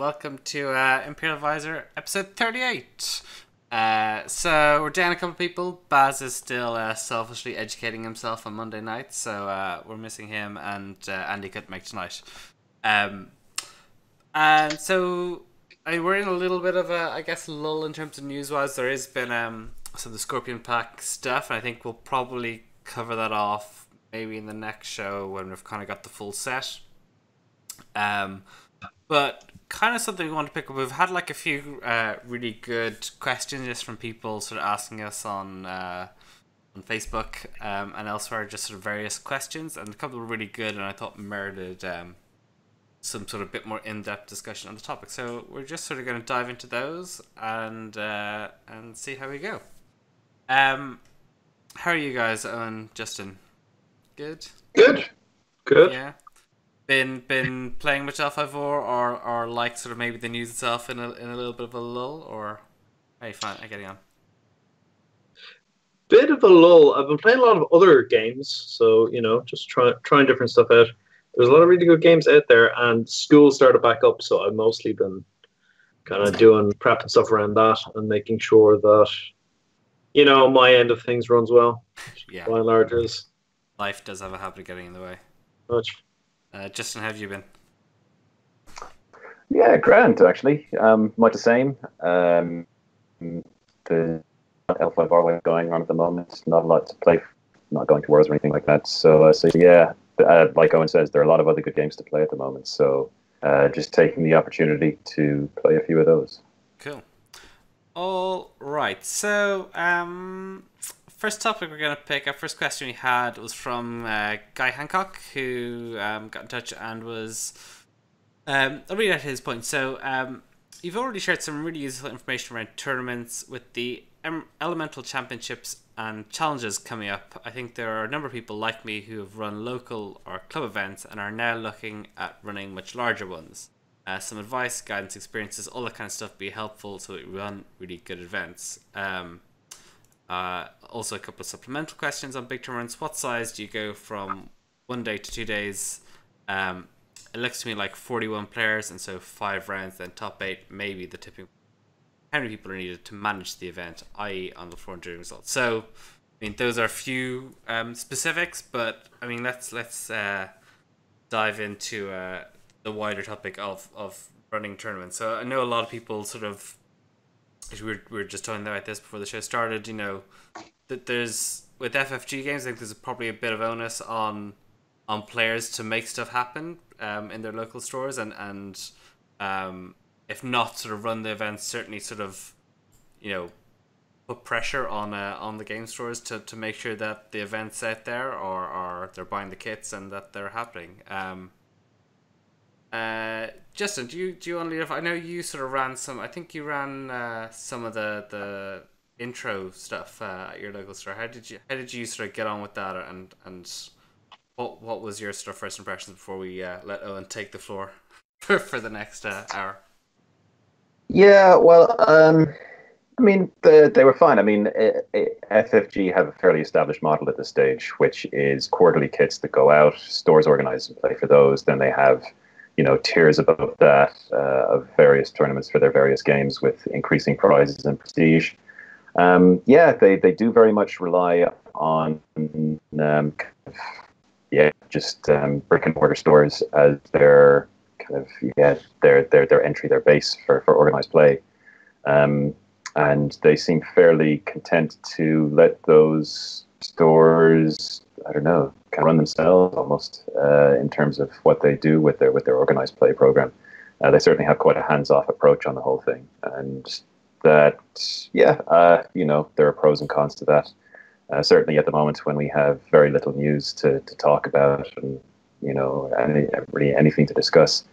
welcome to Imperial Advisor episode 38. So we're down a couple of people. Baz is still selfishly educating himself on Monday night, so we're missing him, and Andy couldn't make tonight. And so we're in a little bit of a, I guess, lull in terms of news-wise. There has been some of the Scorpion Pack stuff, and I think we'll probably cover that off maybe in the next show when we've kind of got the full set. But kind of something we want to pick up. We've had like a few really good questions just from people sort of asking us on Facebook and elsewhere, just sort of various questions, and a couple were really good, and I thought merited some sort of bit more in-depth discussion on the topic. So we're just sort of going to dive into those and see how we go. How are you guys, Owen, Justin? Good. Good. Yeah. Been playing much L5 or like sort of maybe the news itself in a little bit of a lull, or how you getting on? Bit of a lull. I've been playing a lot of other games, so just trying different stuff out. There's a lot of really good games out there, and school started back up, so I've mostly been kind of doing prepping stuff around that and making sure that my end of things runs well. Yeah. By and large, is life does have a habit of getting in the way. Much. Justin, how have you been? Yeah, grand actually. Much the same. The L5R going on at the moment. Not a lot to play. Not going to wars or anything like that. So yeah, like Owen says, there are a lot of other good games to play at the moment. So just taking the opportunity to play a few of those. Cool. All right. So first topic we're going to pick up, first question we had was from Guy Hancock, who got in touch and was... I'll read out his point. So, you've already shared some really useful information around tournaments with the Elemental Championships and challenges coming up. I think there are a number of people like me who have run local or club events and are now looking at running much larger ones. Some advice, guidance, experiences, all that kind of stuff would be helpful so that we run really good events. Also a couple of supplemental questions on big tournaments. What size do you go from 1 day to 2 days? It looks to me like 41 players, and so 5 rounds, then top 8, maybe the tipping. How many people are needed to manage the event, i.e. on the floor and during results? So, I mean, those are a few specifics, but I mean, let's dive into the wider topic of running tournaments. So I know a lot of people sort of, we were just talking about this before the show started, that there's, with FFG games, I think there's probably a bit of onus on players to make stuff happen in their local stores, and if not sort of run the events, certainly sort of, put pressure on the game stores to make sure that the events out there or they're buying the kits and that they're happening. Justin, do you want to lead off? I know you sort of ran some. I think you ran some of the intro stuff at your local store. How did you sort of get on with that, and what was your sort of first impressions before we let Owen take the floor for the next hour? Yeah, well, I mean, they were fine. I mean, FFG have a fairly established model at this stage, which is quarterly kits that go out. Stores organize and play for those. Then they have tiers above that of various tournaments for their various games with increasing prizes and prestige. Yeah, they do very much rely on just brick and mortar stores as their kind of their entry, their base for organized play. And they seem fairly content to let those stores, I don't know, kind of run themselves almost in terms of what they do with their organized play program. They certainly have quite a hands-off approach on the whole thing, and that, there are pros and cons to that. Certainly at the moment when we have very little news to talk about, and really anything to discuss.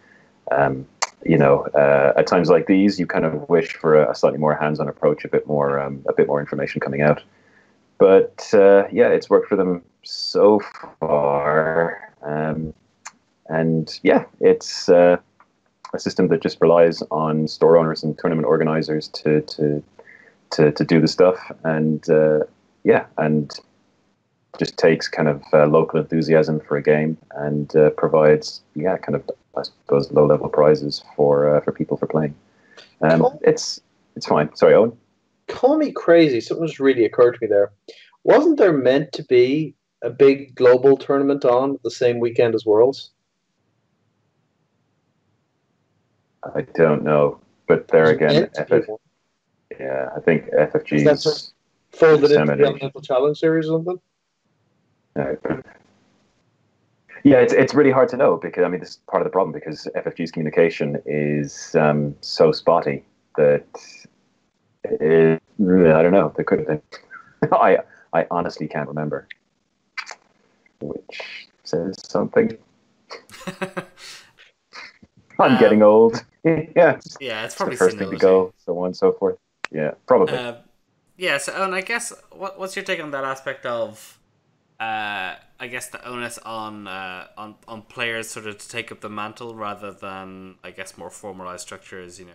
At times like these, you kind of wish for a slightly more hands-on approach, a bit more information coming out. But it's worked for them so far, and yeah, it's a system that just relies on store owners and tournament organizers to do the stuff, and and just takes kind of local enthusiasm for a game and provides kind of I suppose, low-level prizes for people for playing. It's fine. Sorry, Owen. Call me crazy. Something just really occurred to me there. Wasn't there meant to be a big global tournament on the same weekend as Worlds? I don't know, but there again, I think Is that sort of FFG's folded into the Elemental Challenge Series or something? Yeah, it's really hard to know because, I mean, this is part of the problem because FFG's communication is so spotty that I don't know. There could have been. I honestly can't remember, which says something. I'm getting old. Yeah, it's probably the first thing to go, so on and so forth. Yeah, probably. So Owen, I guess what's your take on that aspect of, I guess, the onus on players sort of to take up the mantle rather than, I guess, more formalized structures. You know,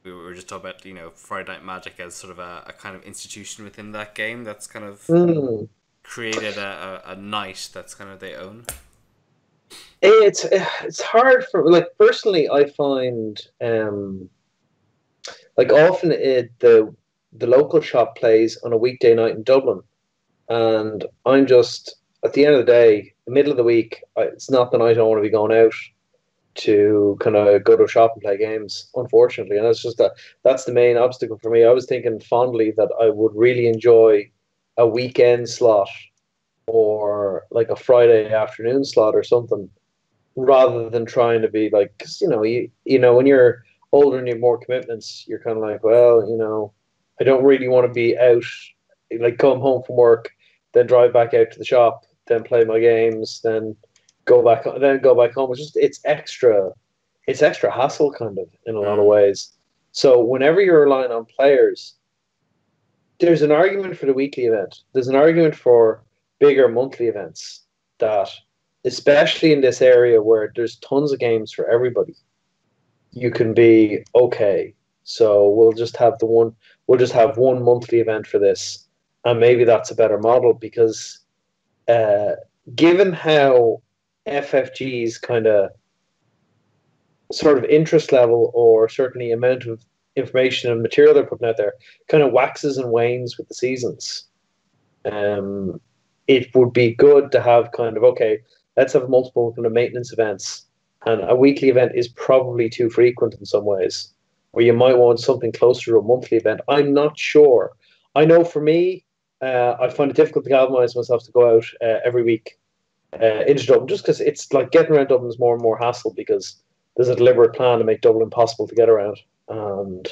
we were just talking about, you know, Friday Night Magic as sort of a kind of institution within that game that's kind of created a night that's kind of their own. It's hard for, like, personally I find like often the local shop plays on a weekday night in Dublin, and I'm just, at the end of the day, the middle of the week, it's not the night I want to be going out to kind of go to a shop and play games, unfortunately, and that's just that's the main obstacle for me. I was thinking fondly that I would really enjoy a weekend slot or like a Friday afternoon slot or something, rather than trying to be like, because you know when you're older and you have more commitments, you're kind of like, well, I don't really want to be out, like come home from work, then drive back out to the shop, then play my games, then go back home. It's extra hassle kind of in a lot of ways. So whenever you're relying on players, there's an argument for the weekly event. There's an argument for bigger monthly events that, especially in this area where there's tons of games for everybody, you can be okay. So we'll just have one monthly event for this, and maybe that's a better model because, given how FFG's kind of sort of interest level, or certainly amount of information and material they're putting out there, kind of waxes and wanes with the seasons. It would be good to have kind of, okay, let's have multiple kind of maintenance events, and a weekly event is probably too frequent in some ways, where you might want something closer to a monthly event. I'm not sure. I know for me, I find it difficult to galvanize myself to go out every week into Dublin, just because it's like getting around Dublin is more and more hassle because there's a deliberate plan to make Dublin impossible to get around, and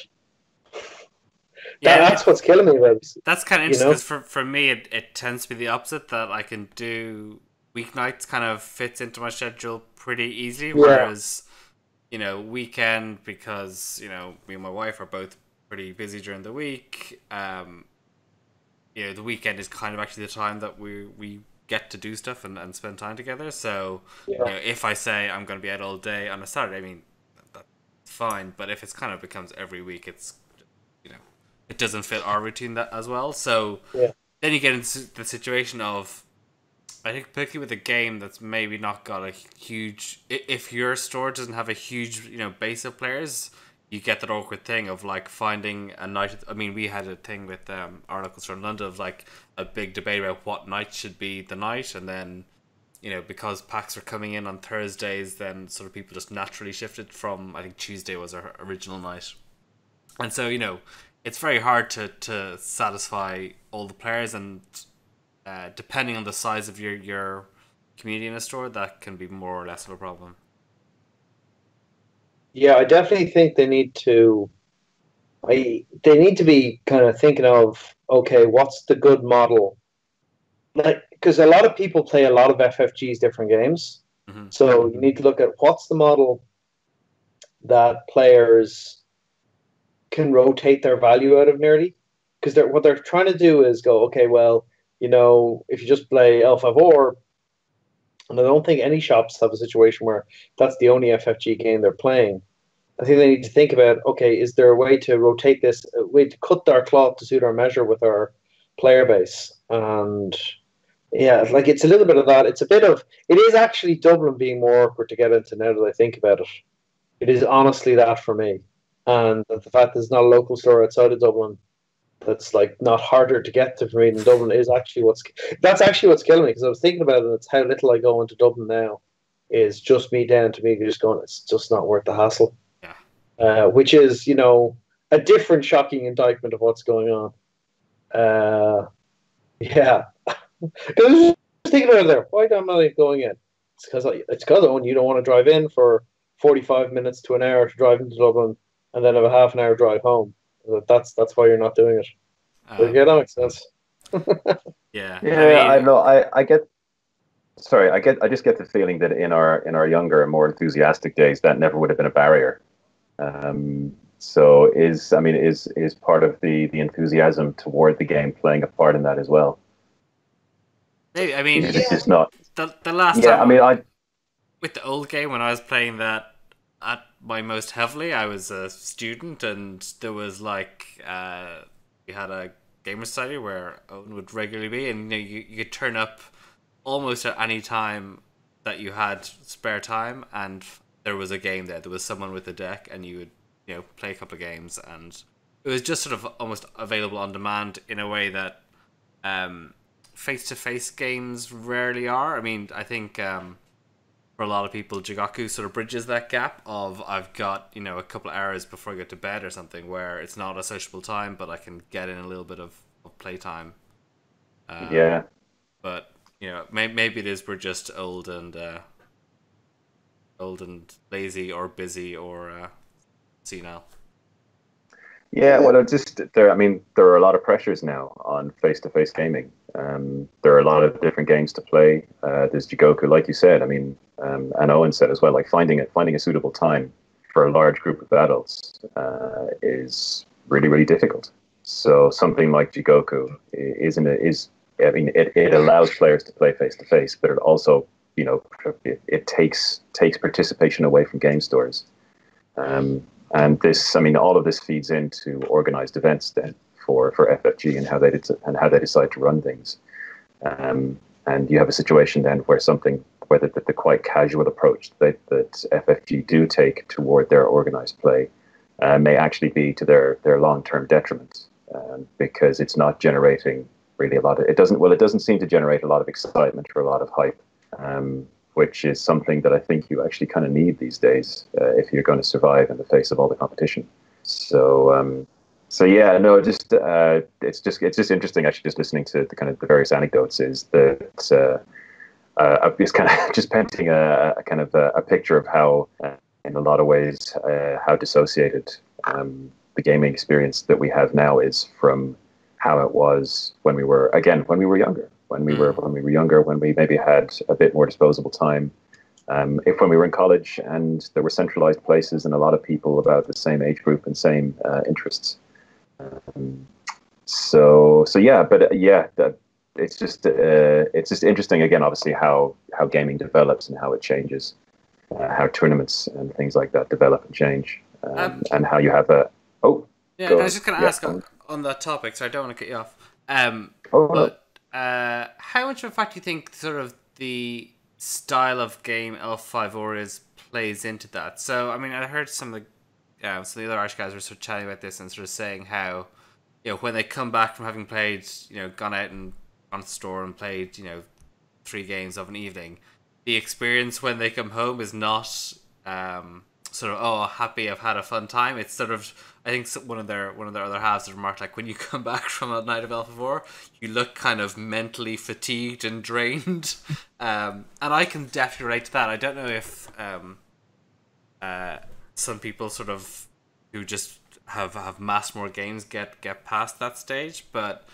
that's what's killing me about it. That's kind of interesting because for me it tends to be the opposite, that I can do weeknights kind of fits into my schedule pretty easily, whereas weekend, because me and my wife are both pretty busy during the week, the weekend is kind of actually the time that we get to do stuff and spend time together. So if I say I'm going to be out all day on a Saturday, I mean, that's fine, but if it's kind of becomes every week, it's it doesn't fit our routine that as well. So then you get into the situation of, I think, particularly with a game that's maybe not got a huge, if your store doesn't have a huge base of players, you get that awkward thing of like finding a night. I mean, we had a thing with our local store in London of like a big debate about what night should be the night, and then because packs were coming in on Thursdays, then sort of people just naturally shifted from, I think Tuesday was our original night, and so it's very hard to satisfy all the players, and depending on the size of your community in a store, that can be more or less of a problem. Yeah, I definitely think they need to be kind of thinking of, okay, what's the good model? Like, because a lot of people play a lot of FFG's different games, so you need to look at what's the model that players can rotate their value out of nearly, because what they're trying to do is go, okay, well, if you just play L5R, and I don't think any shops have a situation where that's the only FFG game they're playing. I think they need to think about, okay, is there a way to rotate this, a way to cut our cloth to suit our measure with our player base? And Yeah, like it's a little bit of that. It's a bit of it is actually Dublin being more awkward to get into now that I think about it. It is honestly that for me, and the fact there's not a local store outside of Dublin that's like not harder to get to for me than Dublin is actually what's killing me because I was thinking about it. And it's how little I go into Dublin now. Is just me down to me just going. It's just not worth the hassle. Yeah. Which is a different shocking indictment of what's going on. Yeah. Because I was just thinking about it there. Why am I going in? It's because Owen, you don't want to drive in for 45 minutes to an hour to drive into Dublin and then have a half an hour drive home. That's why you're not doing it. But yeah, that makes sense. Yeah. Yeah, I I mean, know. I get. Sorry, I just get the feeling that in our younger and more enthusiastic days, that never would have been a barrier. So is part of the enthusiasm toward the game playing a part in that as well? maybe. I Is mean, it just not? the last Yeah, time I mean, I with the old game when I was playing that at my most heavily, I was a student, and there was like we had a gamer society where Owen would regularly be, and you could turn up almost at any time that you had spare time, and there was a game there. There was someone with a deck, and you would play a couple of games, and it was just sort of almost available on demand in a way that face-to-face games rarely are. I mean, I think for a lot of people, Jigoku sort of bridges that gap of I've got a couple of hours before I go to bed or something where it's not a sociable time, but I can get in a little bit of playtime. yeah. But maybe it is we're just old and lazy or busy or senile. Yeah, well, it's just there. I mean, there are a lot of pressures now on face-to-face gaming. There are a lot of different games to play. There's Jigoku, like you said. I mean, and Owen said as well. Like finding a suitable time for a large group of adults is really really difficult. So something like Jigoku is. I mean, it allows players to play face-to-face, but it also it takes participation away from game stores. And this, I mean, all of this feeds into organized events then for FFG and how they decide to run things. And you have a situation then where the quite casual approach that FFG do take toward their organized play may actually be to their long-term detriment, because it's not generating really a lot of. It doesn't seem to generate a lot of excitement or a lot of hype. Which is something that I think you actually kind of need these days if you're going to survive in the face of all the competition. So yeah, no, it's just interesting actually just listening to the kind of the various anecdotes. Is that I'm just kind of just painting a kind of a picture of how, in a lot of ways, how dissociated the gaming experience that we have now is from how it was when we were younger. When we were younger, when we maybe had a bit more disposable time, when we were in college and there were centralized places and a lot of people about the same age group and same interests. So yeah, but yeah, it's just interesting again, obviously how gaming develops and how it changes, how tournaments and things like that develop and change, and how you have yeah. I was just going to ask on that topic, so I don't want to cut you off. But how much of a fact do you think sort of the style of game L5 Auras plays into that? So, I mean, I heard some of the other Irish guys were sort of chatting about this and sort of saying how, when they come back from having played, gone out and gone to the store and played, 3 games of an evening, the experience when they come home is not sort of happy, I've had a fun time. It's sort of, I think one of their other halves remarked like, when you come back from a night of Alpha 4, you look kind of mentally fatigued and drained, and I can definitely relate to that. I don't know if some people sort of who just have massed more games get past that stage, but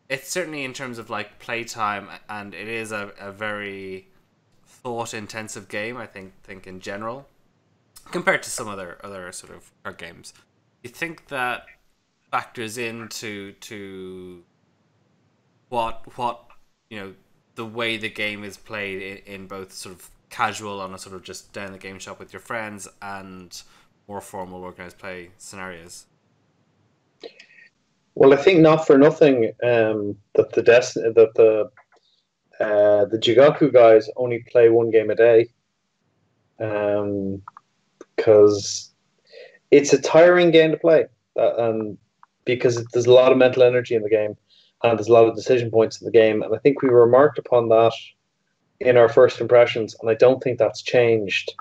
it's certainly in terms of like playtime, and it is a very thought intensive game. I think in general, compared to some other sort of card games. You think that factors into what the way the game is played in both sort of casual on a sort of just down the game shop with your friends and more formal organized play scenarios? Well, I think not for nothing that the The Jigoku guys only play one game a day, because it's a tiring game to play, because there's a lot of mental energy in the game, and there's a lot of decision points in the game, and I think we remarked upon that in our first impressions, and I don't think that's changed.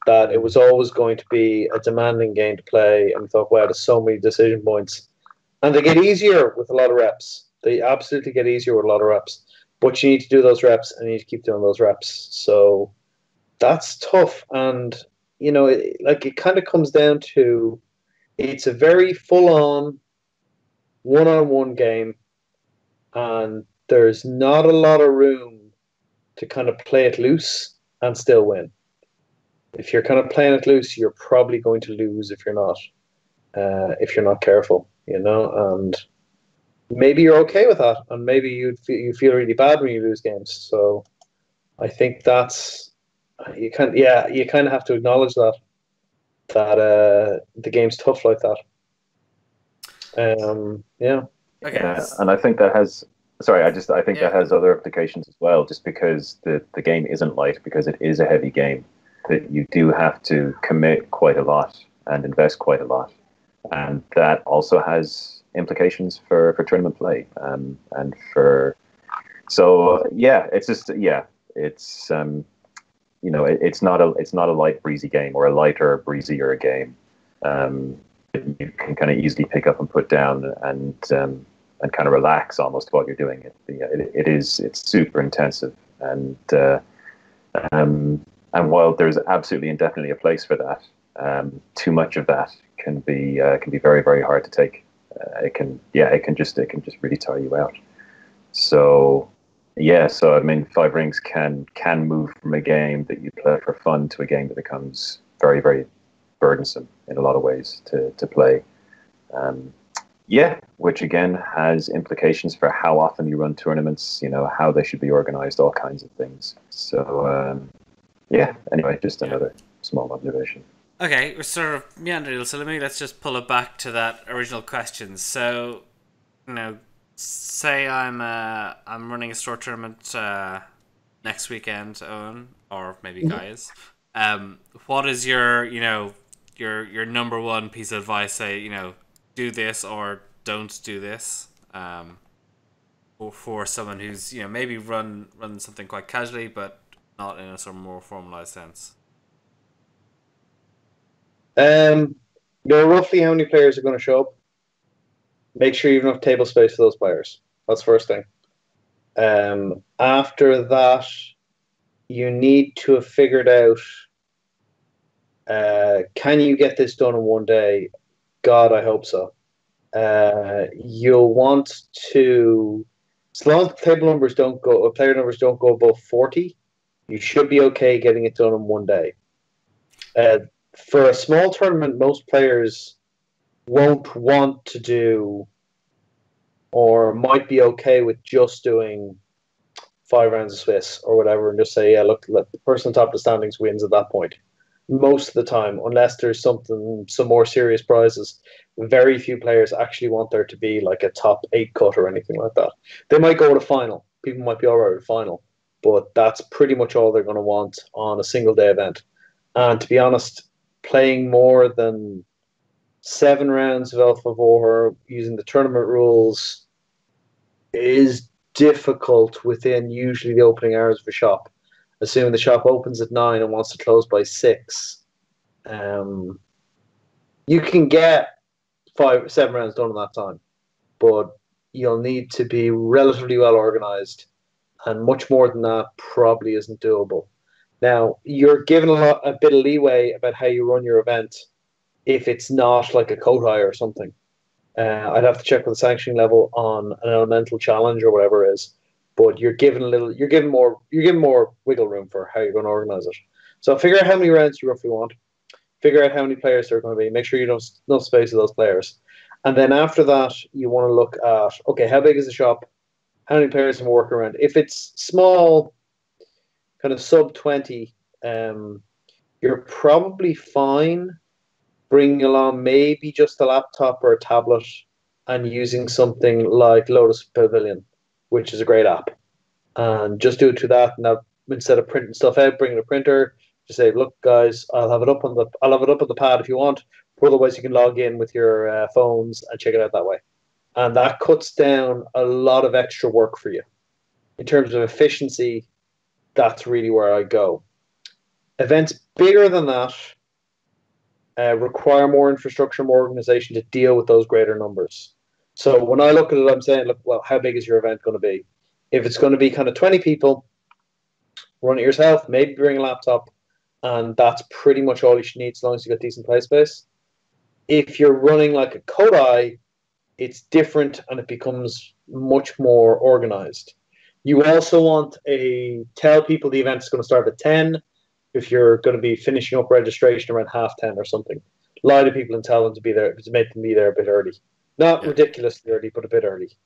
That it was always going to be a demanding game to play, and we thought, wow, there's so many decision points, and they get easier with a lot of reps. They absolutely get easier with a lot of reps, but you need to do those reps, and you need to keep doing those reps. So that's tough, and it kind of comes down to it's a very full-on one-on-one game, and there's not a lot of room to kind of play it loose and still win. If you're kind of playing it loose, you're probably going to lose if you're not careful, and maybe you're okay with that, and maybe you feel really bad when you lose games. So I think that's you kind of have to acknowledge that the game's tough like that. Yeah. Okay. And I think that has. Sorry, I think that has other implications as well. Just because the game isn't light, because it is a heavy game, that you do have to commit quite a lot and invest quite a lot, and that also has implications for tournament play, and for. So yeah, it's just it's it's not a light breezy game, or a lighter breezier game. You can kind of easily pick up and put down, and kind of relax almost while you're doing it. It's super intensive, and while there's absolutely and definitely a place for that, too much of that can be very, very hard to take. It can just really tire you out. So I mean, Five Rings can move from a game that you play for fun to a game that becomes very, very burdensome in a lot of ways to play. Which again has implications for how often you run tournaments, how they should be organized, all kinds of things. So, anyway, just another small observation. Okay, we're sort of meandering, so let's just pull it back to that original question. So, say I'm running a store tournament next weekend, Eoin, or maybe guys. What is your your number one piece of advice? Say, do this or don't do this, for someone who's maybe run something quite casually, but not in a sort of more formalized sense. Roughly how many players are going to show up. Make sure you have enough table space for those players. That's the first thing. After that, you need to have figured out, can you get this done in one day? God, I hope so. You'll want to, as long as player numbers don't go above 40, you should be okay getting it done in one day. For a small tournament, most players won't want to do, or might be okay with just doing 5 rounds of Swiss or whatever, and just say, look, let the person on top of the standings wins at that point. Most of the time, unless there's some more serious prizes, very few players actually want there to be like a top 8 cut or anything like that. They might go to final. People might be all right with final, but that's pretty much all they're going to want on a single day event. And to be honest, playing more than 7 rounds of Alpha Vor using the tournament rules is difficult within usually the opening hours of a shop. Assuming the shop opens at 9 and wants to close by 6, you can get 7 rounds done in that time, but you'll need to be relatively well organized, and much more than that probably isn't doable. Now, you're given a bit of leeway about how you run your event if it's not like a Kotai or something. I'd have to check with the sanctioning level on an elemental challenge or whatever it is. But you're given more wiggle room for how you're going to organize it. So figure out how many rounds you roughly want. Figure out how many players there are going to be. Make sure you don't enough space for those players. And then after that, you want to look at, okay, how big is the shop? How many players can work around? If it's small, kind of sub 20, you're probably fine bringing along maybe just a laptop or a tablet and using something like Lotus Pavilion, which is a great app. and just do it to that. And instead of printing stuff out, bring in a printer. Just say, look, guys, I'll have it up on the pad if you want. But otherwise, you can log in with your phones and check it out that way. And that cuts down a lot of extra work for you. In terms of efficiency, that's really where I go. Events bigger than that require more infrastructure, more organization to deal with those greater numbers. So when I look at it, I'm saying, look, well, how big is your event going to be? If it's going to be kind of 20 people, run it yourself, maybe bring a laptop, and that's pretty much all you should need as long as you got decent play space. If you're running like a Kodai, it's different and it becomes much more organized. You also want tell people the event's going to start at 10 if you're going to be finishing up registration around 10:30 or something. Lie to people and tell them to be there, to make them be there a bit early. Not ridiculously early, but a bit early.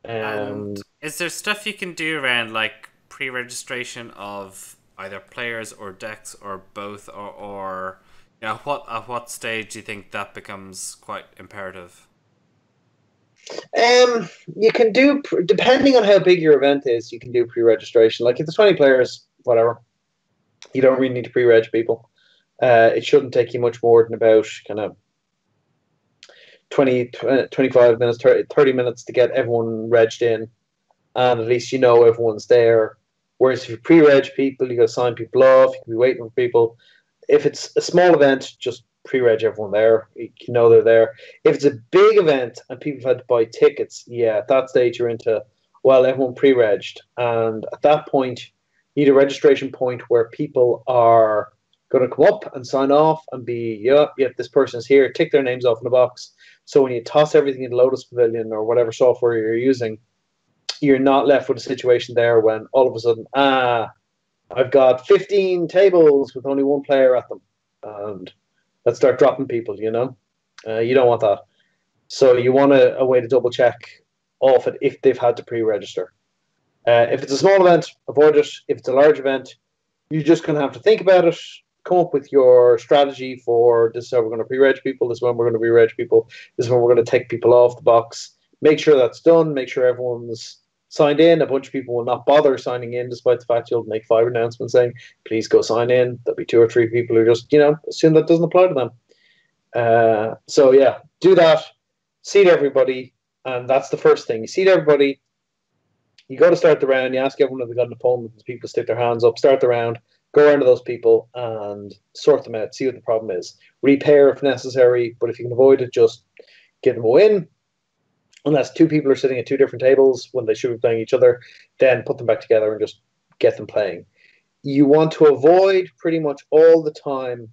And is there stuff you can do around like pre-registration of either players or decks or both, or you know, at what stage do you think that becomes quite imperative? You can do, depending on how big your event is, you can do pre-registration. Like if there's 20 players, whatever, you don't really need to pre-reg people. It shouldn't take you much more than about kind of 20, 25 minutes, 30 minutes to get everyone regged in, and at least you know everyone's there. Whereas if you pre-reg people, you got to sign people off, you can be waiting for people. If it's a small event, just pre-reg everyone there. You know they're there. If it's a big event and people have had to buy tickets, at that stage you're into, well, everyone pre-regged. And at that point, you need a registration point where people are going to come up and sign off and be, this person's here, tick their names off in the box. So when you toss everything in Lotus Pavilion or whatever software you're using, you're not left with a situation there when all of a sudden, I've got 15 tables with only one player at them. And let's start dropping people, you know? You don't want that. So you want a way to double check off it if they've had to pre-register. If it's a small event, avoid it. If it's a large event, you're just going to have to think about it, come up with your strategy for this is how we're going to pre-reg people, this is when we're going to pre-reg people, this is when we're going to take people off the box. Make sure that's done, make sure everyone's signed in. A bunch of people will not bother signing in, despite the fact you'll make 5 announcements saying, please go sign in. There'll be 2 or 3 people who just, assume that doesn't apply to them. Do that, seat everybody, and that's the first thing. You seat everybody, you go to start the round, you ask everyone if they've got an opponent, people stick their hands up, start the round, go around to those people and sort them out, see what the problem is. Repair if necessary, but if you can avoid it, just get them a win. Unless 2 people are sitting at 2 different tables when they should be playing each other, then put them back together and just get them playing. You want to avoid pretty much all the time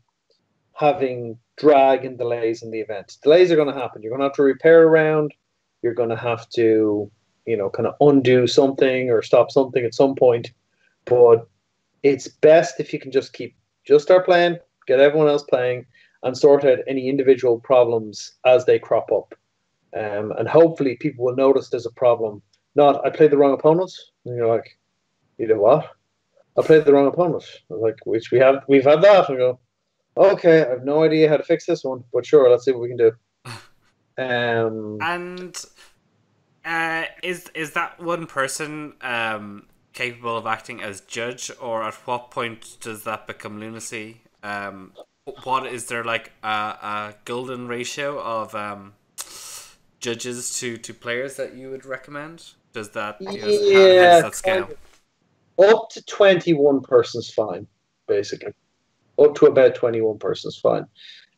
having drag and delays in the event. Delays are going to happen. You're going to have to repair a round. You're going to have to, kind of undo something or stop something at some point. But it's best if you can just start playing, get everyone else playing, and sort out any individual problems as they crop up. And hopefully people will notice there's a problem. Not, I played the wrong opponent. And you're like, you know what? I played the wrong opponent. Like, which we've had that. And I go, okay, I have no idea how to fix this one, but sure, let's see what we can do. Is that one person capable of acting as judge, or at what point does that become lunacy? What is there like a golden ratio of judges to players that you would recommend? Does that how does that scale? Up to 21 persons fine, basically. Up to about 21 persons fine.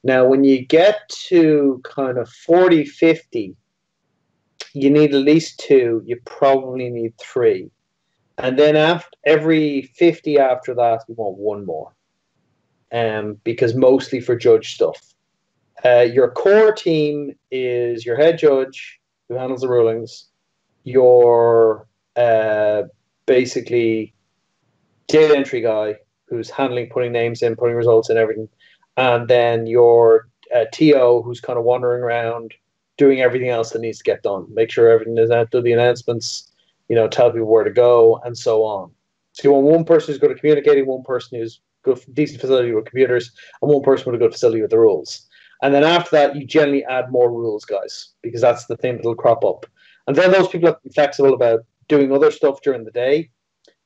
Now, when you get to kind of 40, 50, you need at least 2. You probably need 3. And then after every 50 after that, you want 1 more. Because mostly for judge stuff. Your core team is your head judge, who handles the rulings, your basically data entry guy, who's handling putting names in, putting results in, everything, and then your TO, who's kind of wandering around doing everything else that needs to get done. Make sure everything is out, do the announcements, tell people where to go, and so on. So you want one person who's good at communicating, one person who's good, decent facility with computers, and one person with a good facility with the rules. And then after that, you generally add more rules guys, because that's the thing that'll crop up. And then those people have to be flexible about doing other stuff during the day.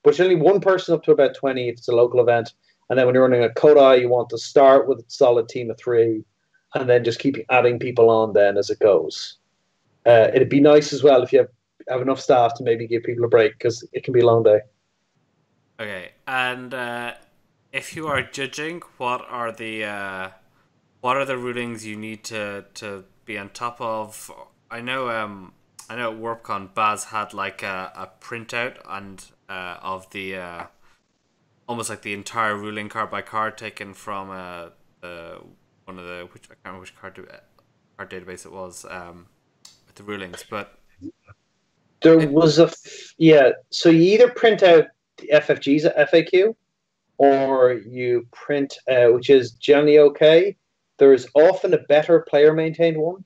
But it's only one person up to about 20 if it's a local event. And then when you're running a Kodai, you want to start with a solid team of 3 and then just keep adding people on then as it goes. It'd be nice as well if you have enough staff to maybe give people a break because it can be a long day. Okay, and if you are judging, what are the rulings you need to be on top of? I know at WarpCon, Baz had like a printout and of the almost like the entire ruling card by card taken from one of the I can't remember which card database it was with the rulings, but there was so you either print out the FFGs at FAQ or you print which is generally okay. There is often a better player maintained one,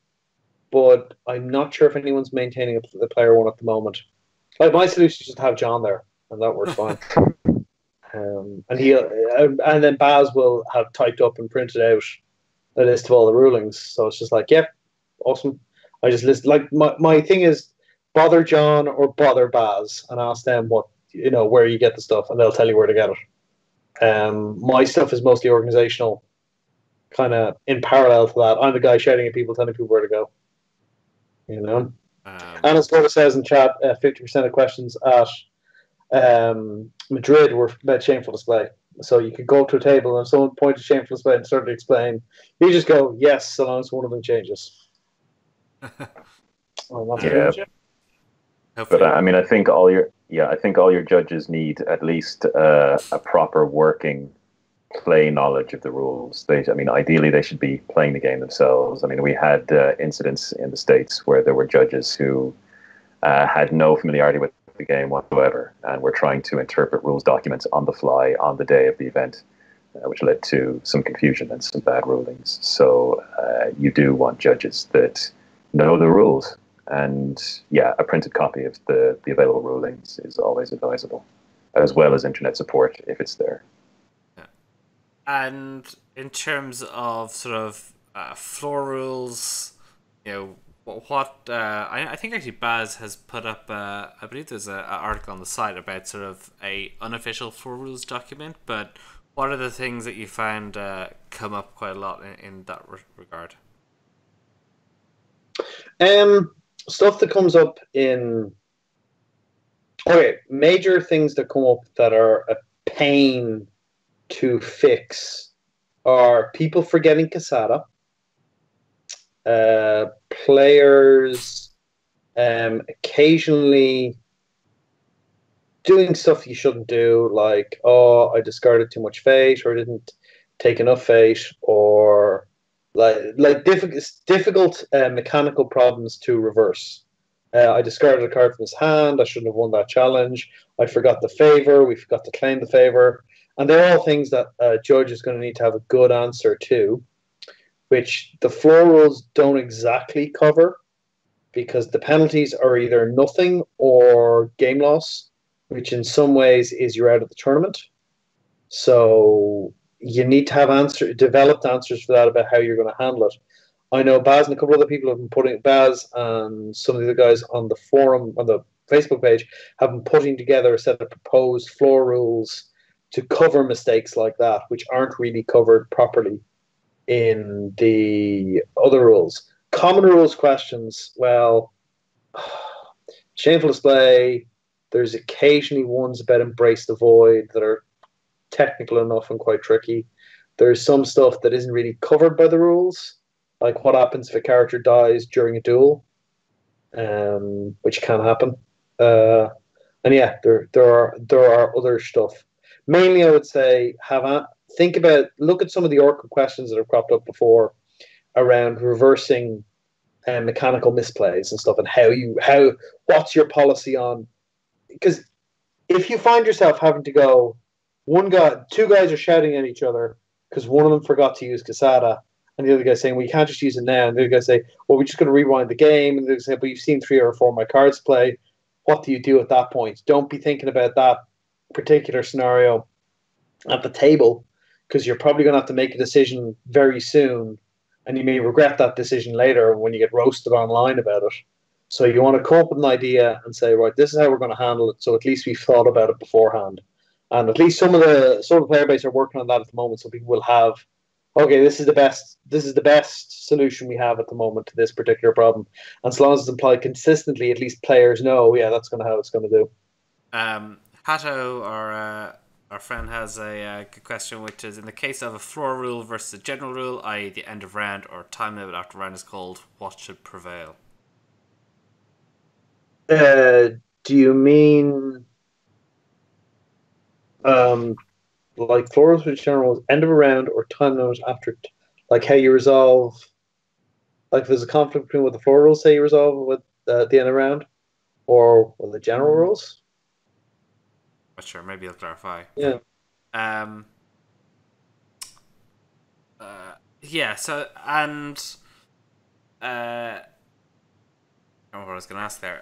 but I'm not sure if anyone's maintaining the player one at the moment. Like my solution is just to have John there, and that works fine. And then Baz will have typed up and printed out a list of all the rulings. So it's just like, yeah, awesome. I just list like my thing is bother John or bother Baz and ask them where you get the stuff, and they'll tell you where to get it. My stuff is mostly organizational, kind of in parallel to that. I'm the guy shouting at people, telling people where to go. And as Flora says in chat, 50% of questions at Madrid were about shameful display. So you could go up to a table and if someone pointed shameful display and started to explain, you just go, yes, so long as one of them changes. But I mean, I think all your judges need at least a proper working play knowledge of the rules. Ideally they should be playing the game themselves. I mean, we had incidents in the States where there were judges who had no familiarity with the game whatsoever and were trying to interpret rules documents on the fly on the day of the event, which led to some confusion and some bad rulings. So you do want judges that know the rules, and a printed copy of the available rulings is always advisable, as well as internet support if it's there. And in terms of sort of floor rules, what I think actually Baz has put up. I believe there's an article on the site about sort of a unofficial floor rules document. But what are the things that you found come up quite a lot in that regard? Stuff that comes up in major things that come up that are a pain to fix are people forgetting Casada, players occasionally doing stuff you shouldn't do, like, I discarded too much fate or didn't take enough fate, or like difficult mechanical problems to reverse. I discarded a card from his hand. I shouldn't have won that challenge. I forgot the favor. We forgot to claim the favor. And they're all things that a judge is going to need to have a good answer to, which the floor rules don't exactly cover, because the penalties are either nothing or game loss, which in some ways is you're out of the tournament. So you need to have developed answers for that about how you're going to handle it. I know Baz and a couple of other people have been putting, Baz and some of the other guys on the forum, on the Facebook page, have been putting together a set of proposed floor rules to cover mistakes like that, which aren't really covered properly in the other rules. Common rules questions, well, shameful display, there's occasionally ones about embrace the void that are technical enough and quite tricky. There's some stuff that isn't really covered by the rules, like what happens if a character dies during a duel, which can happen. And yeah, there are other stuff. Mainly, I would say look at some of the Oracle questions that have cropped up before around reversing mechanical misplays and stuff, and what's your policy on? Because if you find yourself having to go, two guys are shouting at each other because one of them forgot to use Casada, and the other guy saying, well, you can't just use it now, and the other guy say, well, we're just going to rewind the game, and the other guy say, but you've seen 3 or 4 of my cards play. What do you do at that point? Don't be thinking about that particular scenario at the table, because you're probably going to have to make a decision very soon, and you may regret that decision later when you get roasted online about it. So you want to come up with an idea and say, right, this is how we're going to handle it. So at least we've thought about it beforehand, and at least some of the player base are working on that at the moment. So people will have, okay, this is the best solution we have at the moment to this particular problem. And so long as it's applied consistently, at least players know, yeah, that's going to how it's going to do. Hato, our friend, has a good question, which is: in the case of a floor rule versus a general rule, i.e., the end of round or time limit after round is called, what should prevail? Do you mean like floor rules versus general rules, end of a round or time limit after, like how you resolve, like if there's a conflict between what the floor rules say you resolve with at the end of the round, or the general rules? Not sure. Maybe I'll clarify. Yeah. Yeah. So and I don't know what I was going to ask there.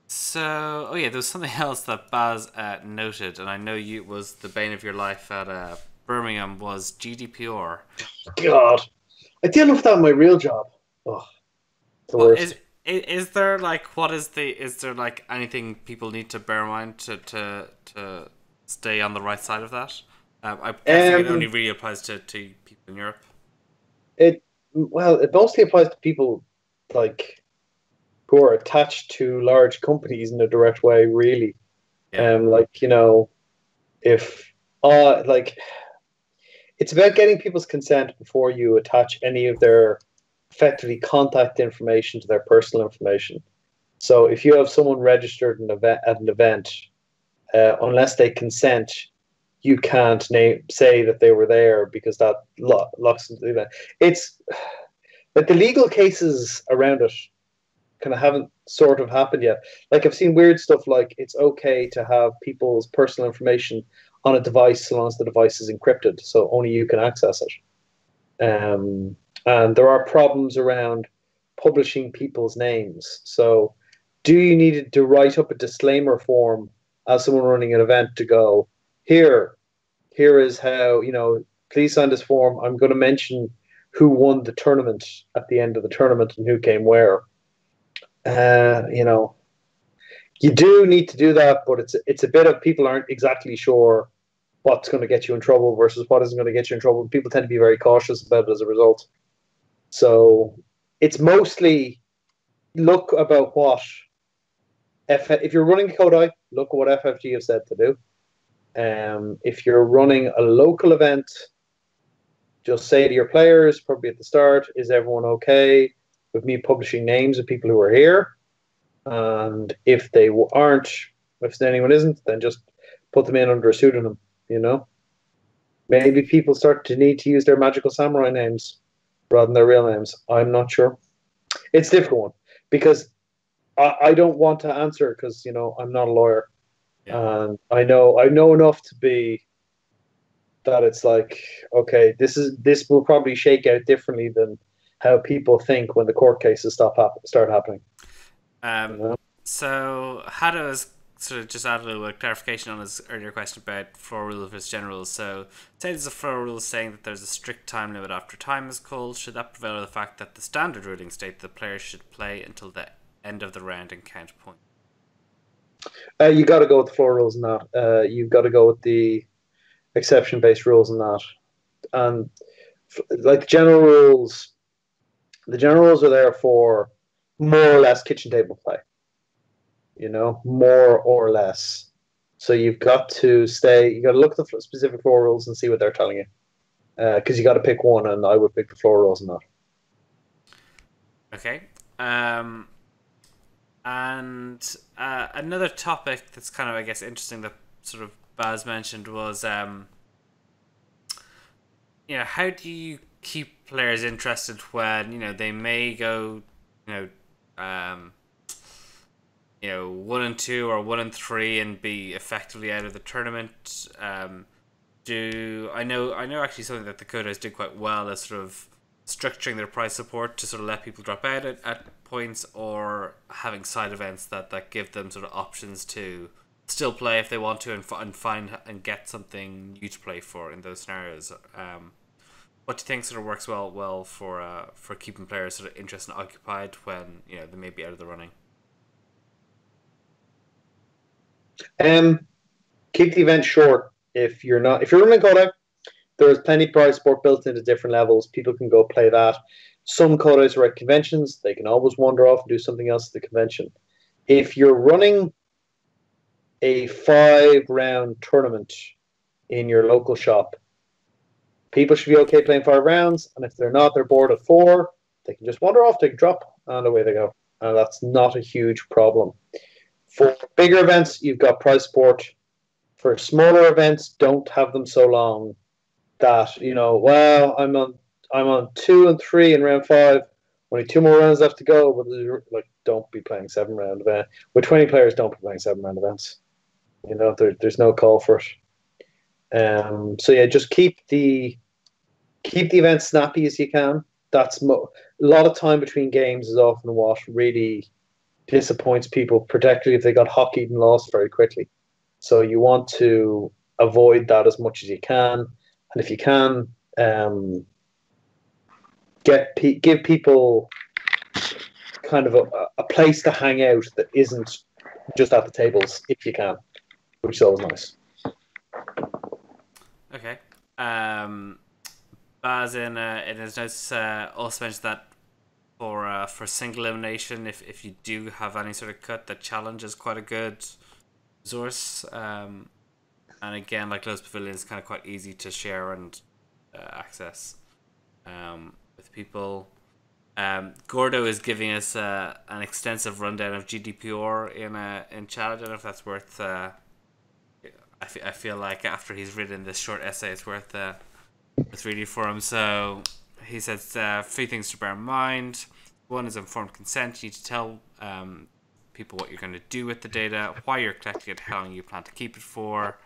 So, oh yeah, there was something else that Baz noted, and I know you was the bane of your life at Birmingham, was GDPR. God, I deal with that in my real job. Oh, the Well, worst. is there like is there like anything people need to bear in mind to stay on the right side of that? I'm guessing it only really applies to people in Europe. It mostly applies to people like who are attached to large companies in a direct way, really. Yeah. Like if like it's about getting people's consent before you attach any of their effectively contact information to their personal information. So if you have someone registered at an event, unless they consent, you can't say that they were there because that locks into the event. It's like the legal cases around it kind of haven't sort of happened yet. Like I've seen weird stuff like it's okay to have people's personal information on a device so long as the device is encrypted, so only you can access it. And there are problems around publishing people's names. So do you need to write up a disclaimer form as someone running an event to go, here is how, please sign this form. I'm going to mention who won the tournament at the end of the tournament and who came where. You do need to do that, but it's a bit of people aren't exactly sure what's going to get you in trouble versus what isn't going to get you in trouble. People tend to be very cautious about it as a result. So it's mostly look about what if you're running a Kodai, look at what FFG have said to do. If you're running a local event, just say to your players, probably at the start, is everyone okay with me publishing names of people who are here? And if they aren't, if anyone isn't, then just put them in under a pseudonym, Maybe people start to need to use their magical samurai names rather than their real names. I'm not sure. It's a difficult one because I don't want to answer because, I'm not a lawyer. Yeah. And I know enough to be that it's like, okay, this will probably shake out differently than how people think when the court cases start happening. So Hada has sort of just added a little clarification on his earlier question about floor rule versus general rules. So say there's a floor rule saying that there's a strict time limit after time is called. Should that prevail over the fact that the standard ruling state that the players should play until the end of the round and count points? You got to go with the floor rules and that. You've got to go with the exception-based rules and that. And like the general rules are there for more or less kitchen table play. More or less. So you've got to look at the specific floor rules and see what they're telling you. Because you got to pick one, and I would pick the floor rules and that. Okay. And another topic that's kind of, I guess, interesting that sort of Baz mentioned was, how do you keep players interested when, they may go, 1-2 or 1-3 and be effectively out of the tournament. I know actually something that the Kodos did quite well is sort of structuring their prize support to sort of let people drop out at points, or having side events that give them sort of options to still play if they want to and find and get something new to play for in those scenarios. What do you think sort of works well for keeping players sort of interested and occupied when they may be out of the running? Keep the event short. If you're running Coda, there's plenty of prize sport built into different levels. People can go play that. Some Codas are at conventions. They can always wander off and do something else at the convention. If you're running a 5-round tournament in your local shop, people should be okay playing 5 rounds. And if they're not, they're bored at 4. They can just wander off, take a drop, and away they go. And that's not a huge problem. For bigger events, you've got prize sport. For smaller events, don't have them so long that well, I'm on 2 and 3 in round 5. Only 2 more rounds left to go. But don't be playing 7-round event with 20 players. Don't be playing 7-round events. There's no call for it. So yeah, just keep the event snappy as you can. That's a lot of time between games is often what really disappoints people, particularly if they got hockeyed and lost very quickly. So you want to avoid that as much as you can, and if you can, give people kind of a place to hang out that isn't just at the tables, if you can, which is always nice. Okay. Baz in his notes also mentioned that for single elimination, if you do have any sort of cut, the challenge is quite a good resource. And again, like Lowe's Pavilion is kind of quite easy to share and access with people. Gordo is giving us an extensive rundown of GDPR in chat. I don't know if that's worth. I feel like after he's written this short essay, it's worth reading for him. So he says 3 things to bear in mind. 1 is informed consent. You need to tell people what you're going to do with the data, why you're collecting it, how long you plan to keep it for.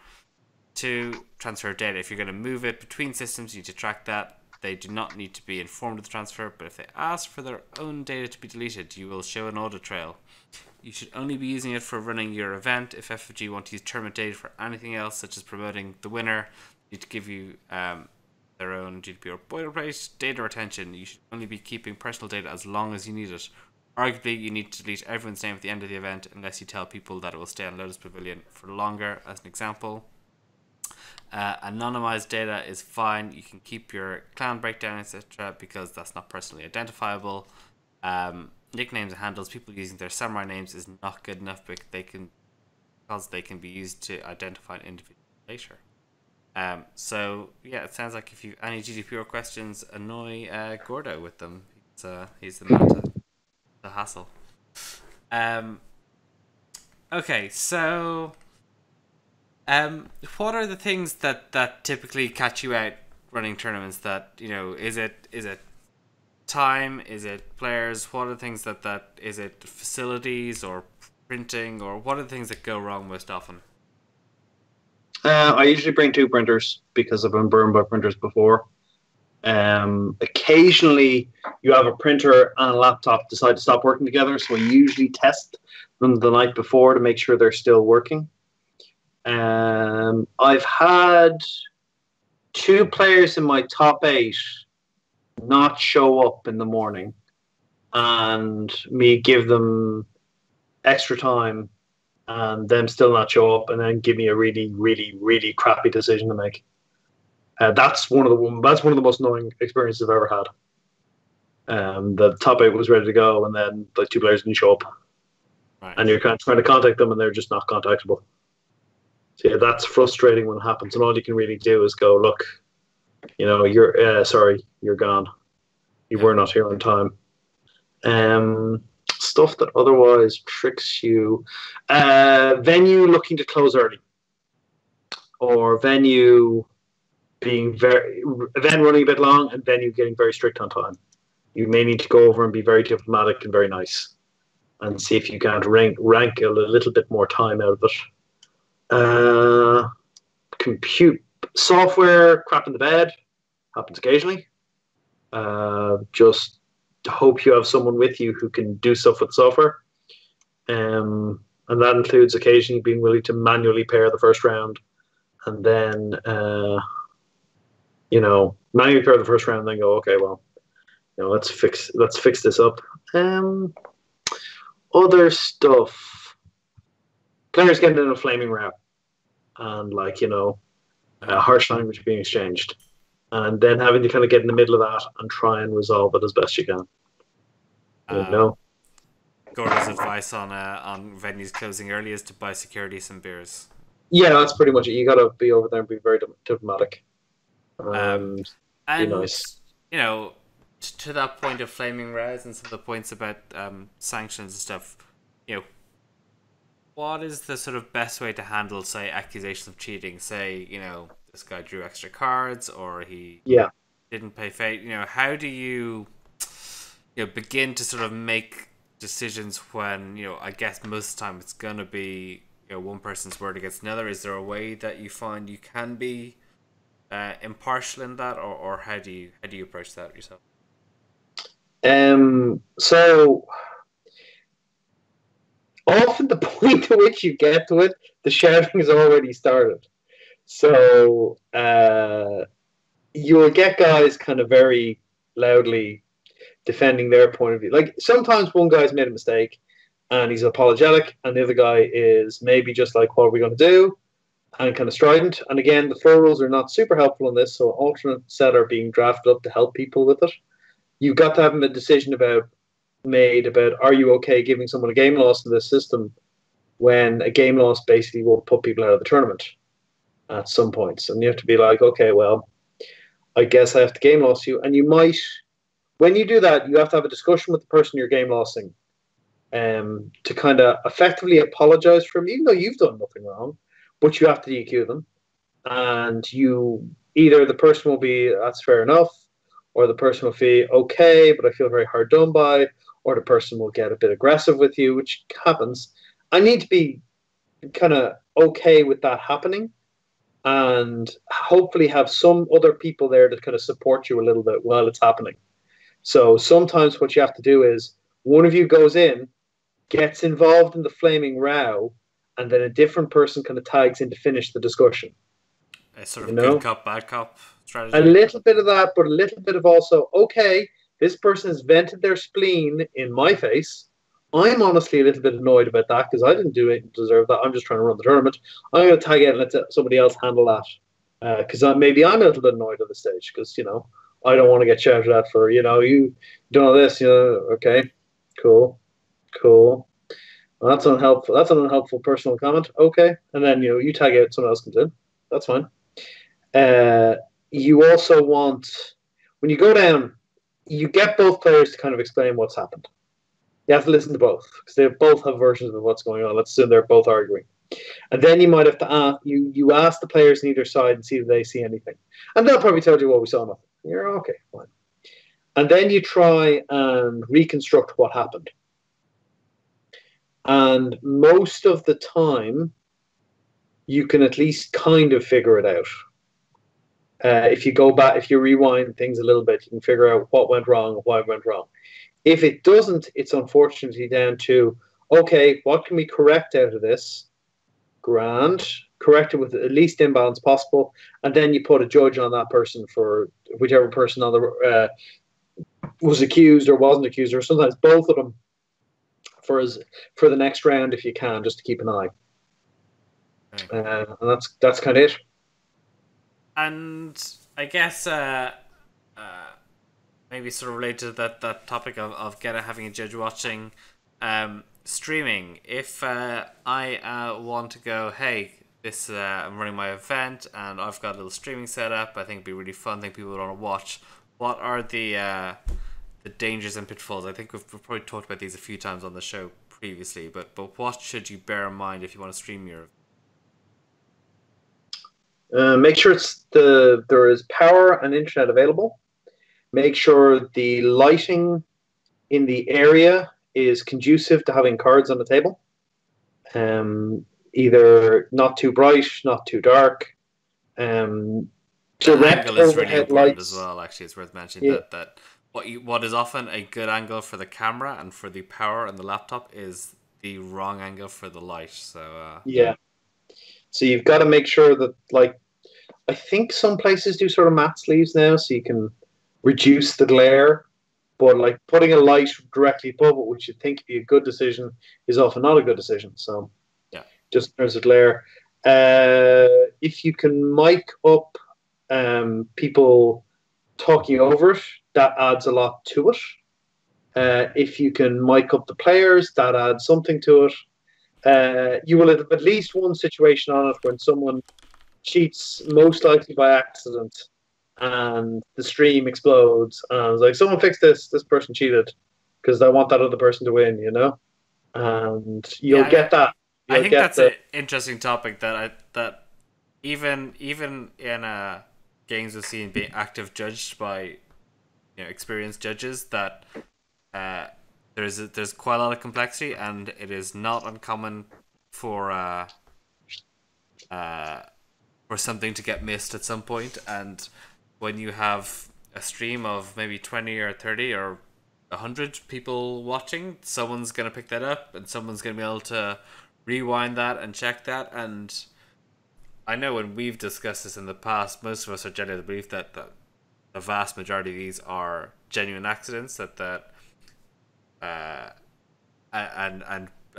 2, transfer of data. If you're going to move it between systems, you need to track that. They do not need to be informed of the transfer, but if they ask for their own data to be deleted, you will show an audit trail. You should only be using it for running your event. If FFG want to use tournament data for anything else, such as promoting the winner, they need to give you their own GDPR boilerplate. Data retention. You should only be keeping personal data as long as you need it. Arguably, you need to delete everyone's name at the end of the event unless you tell people that it will stay on Lotus Pavilion for longer, as an example. Anonymized data is fine. You can keep your clan breakdown, etc., because that's not personally identifiable. Nicknames and handles, people using their samurai names is not good enough because they can be used to identify an individual later. So yeah, it sounds like if you have any GDPR questions, annoy Gordo with them. He's the man to hassle. Okay, so what are the things that typically catch you out running tournaments? That is it time? Is it players? What are the things that is it facilities or printing, or what are the things that go wrong most often? I usually bring 2 printers because I've been burned by printers before. Occasionally, you have a printer and a laptop decide to stop working together, so I usually test them the night before to make sure they're still working. I've had 2 players in my top 8 not show up in the morning, and me give them extra time and them still not show up, and then give me a really, really, really crappy decision to make. That's one of the most annoying experiences I've ever had. The top 8 was ready to go, and then 2 players didn't show up, right. And you're kind of trying to contact them, and they're just not contactable. So yeah, that's frustrating when it happens, and all you can really do is go, look, you're sorry, you're gone. You were not here on time. Stuff that otherwise tricks you. Venue looking to close early, or venue event running a bit long, and venue getting very strict on time. You may need to go over and be very diplomatic and very nice, and see if you can't rank a little bit more time out of it. Compute software crap in the bed happens occasionally. Just hope you have someone with you who can do stuff with software, and that includes occasionally being willing to manually pair the first round, and then Now you throw the first round, and then go, okay, well, let's fix this up. Other stuff, players getting in a flaming row, and harsh language being exchanged, and then having to kind of get in the middle of that and try and resolve it as best you can. Gordon's advice on venues closing early is to buy security some beers. Yeah, that's pretty much it. You got to be over there and be very diplomatic. And be nice. To that point of flaming rows and some of the points about sanctions and stuff, what is the sort of best way to handle, say, accusations of cheating? Say, this guy drew extra cards or he didn't pay fate. How do you begin to sort of make decisions when, I guess most of the time it's going to be, one person's word against another? Is there a way that you find you can be impartial in that, or how do you approach that yourself? So often the point at which you get to it, the shouting has already started. So you'll get guys kind of very loudly defending their point of view. Like sometimes one guy's made a mistake and he's apologetic, and the other guy is maybe just like, what are we going to do? And kind of strident. And again, the floor rules are not super helpful in this, so alternate set are being drafted up to help people with it. You've got to have a decision made about are you okay giving someone a game loss in this system when a game loss basically will put people out of the tournament at some points. And you have to be like, okay, well, I guess I have to game loss you. And you might, when you do that, you have to have a discussion with the person you're game lossing to kind of effectively apologize for them, even though you've done nothing wrong, but you have to DQ them. And either the person will be, that's fair enough, or the person will be, okay, but I feel very hard done by, or the person will get a bit aggressive with you, which happens. I need to be kind of okay with that happening and hopefully have some other people there to kind of support you a little bit while it's happening. So sometimes what you have to do is one of you goes in, gets involved in the flaming row, and then a different person kind of tags in to finish the discussion. A sort of good cop, bad cop strategy. A little bit of that, but a little bit of also, okay, this person has vented their spleen in my face. I'm honestly a little bit annoyed about that because I didn't deserve that. I'm just trying to run the tournament. I'm going to tag it and let somebody else handle that. Because maybe I'm a little bit annoyed at the stage because, I don't want to get shouted at for, you don't know this, okay, cool. Well, that's unhelpful. That's an unhelpful personal comment. Okay. And then, you tag out, someone else comes in. That's fine. You also want, when you go down, you get both players to kind of explain what's happened. You have to listen to both because they both have versions of what's going on. Let's assume they're both arguing. And then you might have to ask, you ask the players on either side and see if they see anything. And they'll probably tell you, well, we saw nothing. You're okay, fine. And then you try and reconstruct what happened. And most of the time, you can at least kind of figure it out. If you go back, if you rewind things a little bit, you can figure out what went wrong and why it went wrong. If it doesn't, it's unfortunately down to, okay, what can we correct out of this? Grand. Correct it with the least imbalance possible. And then you put a judge on that person for whichever person on the was accused or wasn't accused, or sometimes both of them for the next round if you can, just to keep an eye. And that's kind of it. And I guess maybe sort of related to that topic of having a judge watching, streaming. If I want to go, hey, this I'm running my event and I've got a little streaming set up, I think it'd be really fun, I think people would want to watch. What are the dangers and pitfalls? I think we've probably talked about these a few times on the show previously, but what should you bear in mind if you want to stream your event? Make sure there is power and internet available. Make sure the lighting in the area is conducive to having cards on the table. Either not too bright, not too dark. Direct angle is really important lights as well. Actually, it's worth mentioning that what is often a good angle for the camera and for the power and the laptop is the wrong angle for the light. So yeah. So you've got to make sure that, like, I think some places do sort of matte sleeves now, so you can reduce the glare. But like putting a light directly above it, which you'd think would be a good decision, is often not a good decision. So Yeah. just in terms of glare, if you can mic up people talking over it, that adds a lot to it. If you can mic up the players, that adds something to it. You will have at least one situation on it when someone cheats, most likely by accident, and the stream explodes. And it's like, someone fix this. This person cheated because I want that other person to win, you know? And you'll get that. I You'll think get that's an interesting topic that even in games we've seen being active judged by experienced judges, that there's quite a lot of complexity, and it is not uncommon for something to get missed at some point. And when you have a stream of maybe 20 or 30 or 100 people watching, someone's going to pick that up, and someone's going to be able to rewind that and check that. And I know when we've discussed this in the past, most of us are generally the belief that the vast majority of these are genuine accidents, and I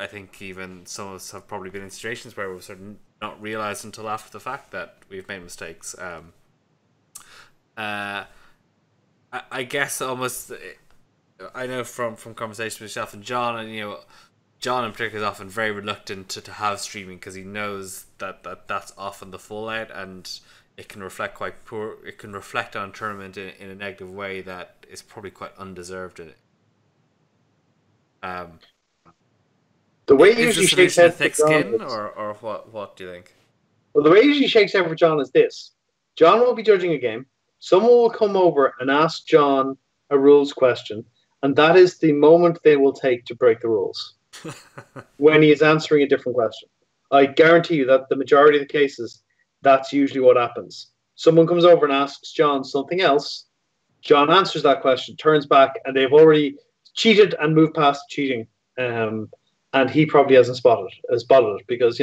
think even some of us have probably been in situations where we've sort of not realized until after the fact that we've made mistakes. I guess almost, I know from conversations with yourself and John, and John in particular is often very reluctant to have streaming because he knows that's often the fallout, and it can reflect quite poor. It can reflect on a tournament in a negative way that is probably quite undeserved in it. the way it Is the usually shakes solution a out for thick John skin, is, or what do you think? well, the way it usually shakes out for John is this: John will be judging a game. Someone will come over and ask John a rules question, and that is the moment they will take to break the rules. When he is answering a different question, I guarantee you that the majority of the cases, that's usually what happens. Someone comes over and asks John something else. John answers that question, turns back, and they've already cheated and moved past cheating. And he probably hasn't spotted it because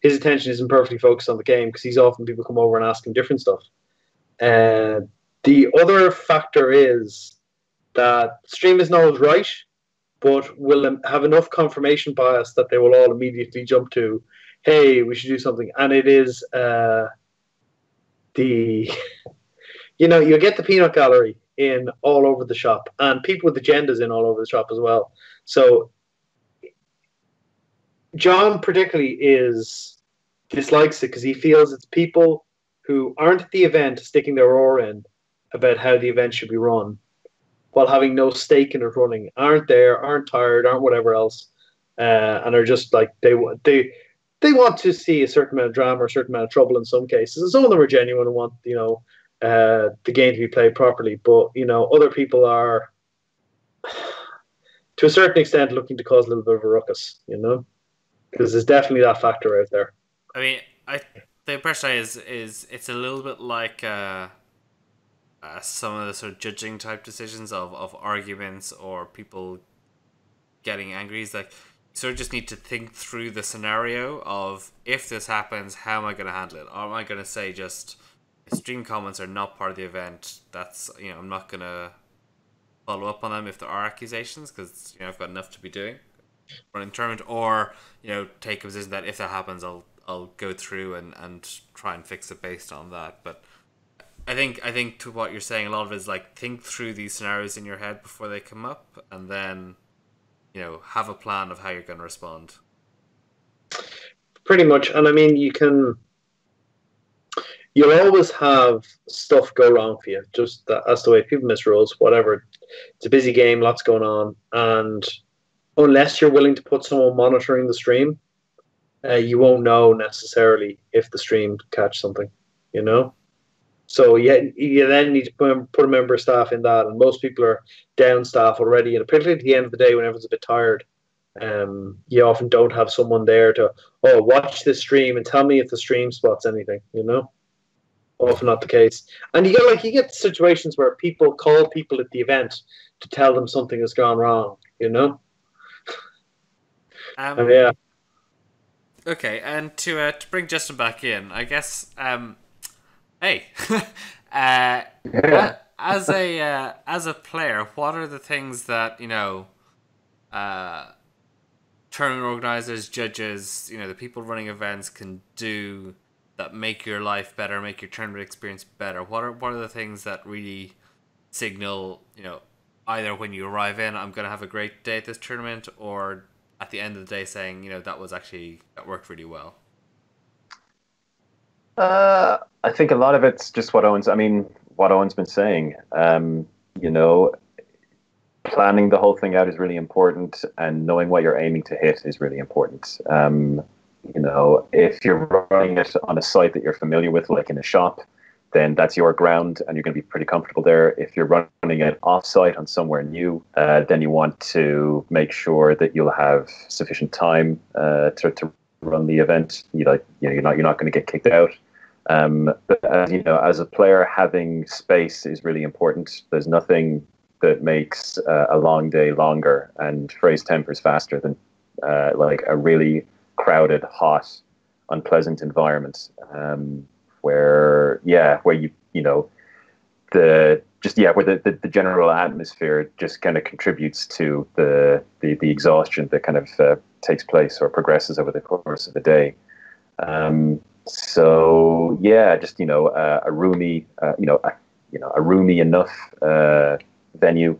his attention isn't perfectly focused on the game, because he's often people come over and ask him different stuff. The other factor is that stream isn't always right, but will have enough confirmation bias that they will all immediately jump to, hey, we should do something. And it is you'll get the peanut gallery in all over the shop, and people with agendas in all over the shop as well. So John particularly dislikes it because he feels it's people who aren't at the event sticking their oar in about how the event should be run, while having no stake in it running, aren't there, aren't tired, aren't whatever else, and are just like they want to see a certain amount of drama or a certain amount of trouble in some cases. And some of them are genuine and want the game to be played properly, but other people are to a certain extent looking to cause a little bit of a ruckus, because there's definitely that factor out there. I mean, the impression is it's a little bit like some of the sort of judging type decisions of arguments or people getting angry. Is like, you sort of just need to think through the scenario of, if this happens, how am I going to handle it? Or am I going to say just stream comments are not part of the event? That's I'm not going to follow up on them if there are accusations, because I've got enough to be doing running the tournament. Or take a position that if that happens, I'll go through and try and fix it based on that. But I think to what you're saying, a lot of it is like, think through these scenarios in your head before they come up, and then have a plan of how you're going to respond. Pretty much. And I mean, you'll always have stuff go wrong for you. Just that's the way people miss rules, whatever. It's a busy game, lots going on, and unless you're willing to put someone monitoring the stream, you won't know necessarily if the stream catch something, So you then need to put a member of staff in that, and most people are down staff already, and particularly at the end of the day when everyone's a bit tired, you often don't have someone there to watch this stream and tell me if the stream spots anything. Often not the case, and you get situations where people call people at the event to tell them something has gone wrong. Yeah. Okay, and to bring Justin back in, I guess Hey, Yeah. as a player, what are the things that tournament organizers, judges, the people running events can do that make your life better, make your tournament experience better? What are the things that really signal, either when you arrive in, I'm gonna have a great day at this tournament, or at the end of the day saying, that worked really well. I think a lot of it's just what Owen's been saying. You know, planning the whole thing out is really important, and knowing what you're aiming to hit is really important. If you're running it on a site that you're familiar with, like in a shop, then that's your ground and you're going to be pretty comfortable there. If you're running it off-site on somewhere new, then you want to make sure that you'll have sufficient time to run the event. You're not going to get kicked out. But as a player, having space is really important. There's nothing that makes a long day longer and phrase tempers faster than like a really crowded, hot, unpleasant environment where the general atmosphere just kind of contributes to the exhaustion that kind of takes place or progresses over the course of the day. A roomy, a roomy enough venue.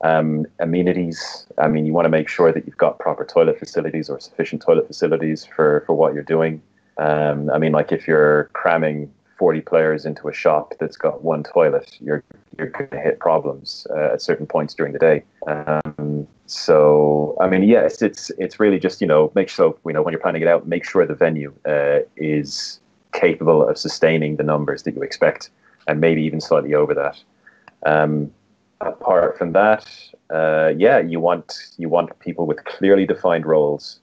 Amenities. I mean, you want to make sure that you've got proper toilet facilities or sufficient toilet facilities for what you're doing. Like if you're cramming 40 players into a shop that's got one toilet, you're going to hit problems at certain points during the day. It's really just, make sure, when you're planning it out, make sure the venue is capable of sustaining the numbers that you expect, and maybe even slightly over that. Apart from that, you want people with clearly defined roles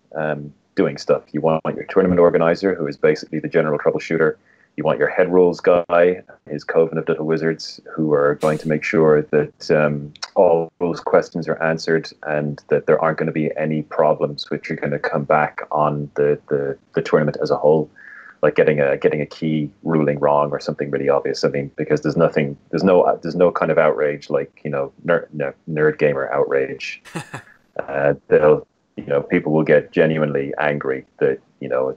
doing stuff. You want your tournament organizer, who is basically the general troubleshooter. You want your head rules guy, his coven of little wizards, who are going to make sure that all those questions are answered and that there aren't going to be any problems which are going to come back on the tournament as a whole, like getting a key ruling wrong or something really obvious. I mean, because there's no kind of outrage like nerd gamer outrage. People will get genuinely angry that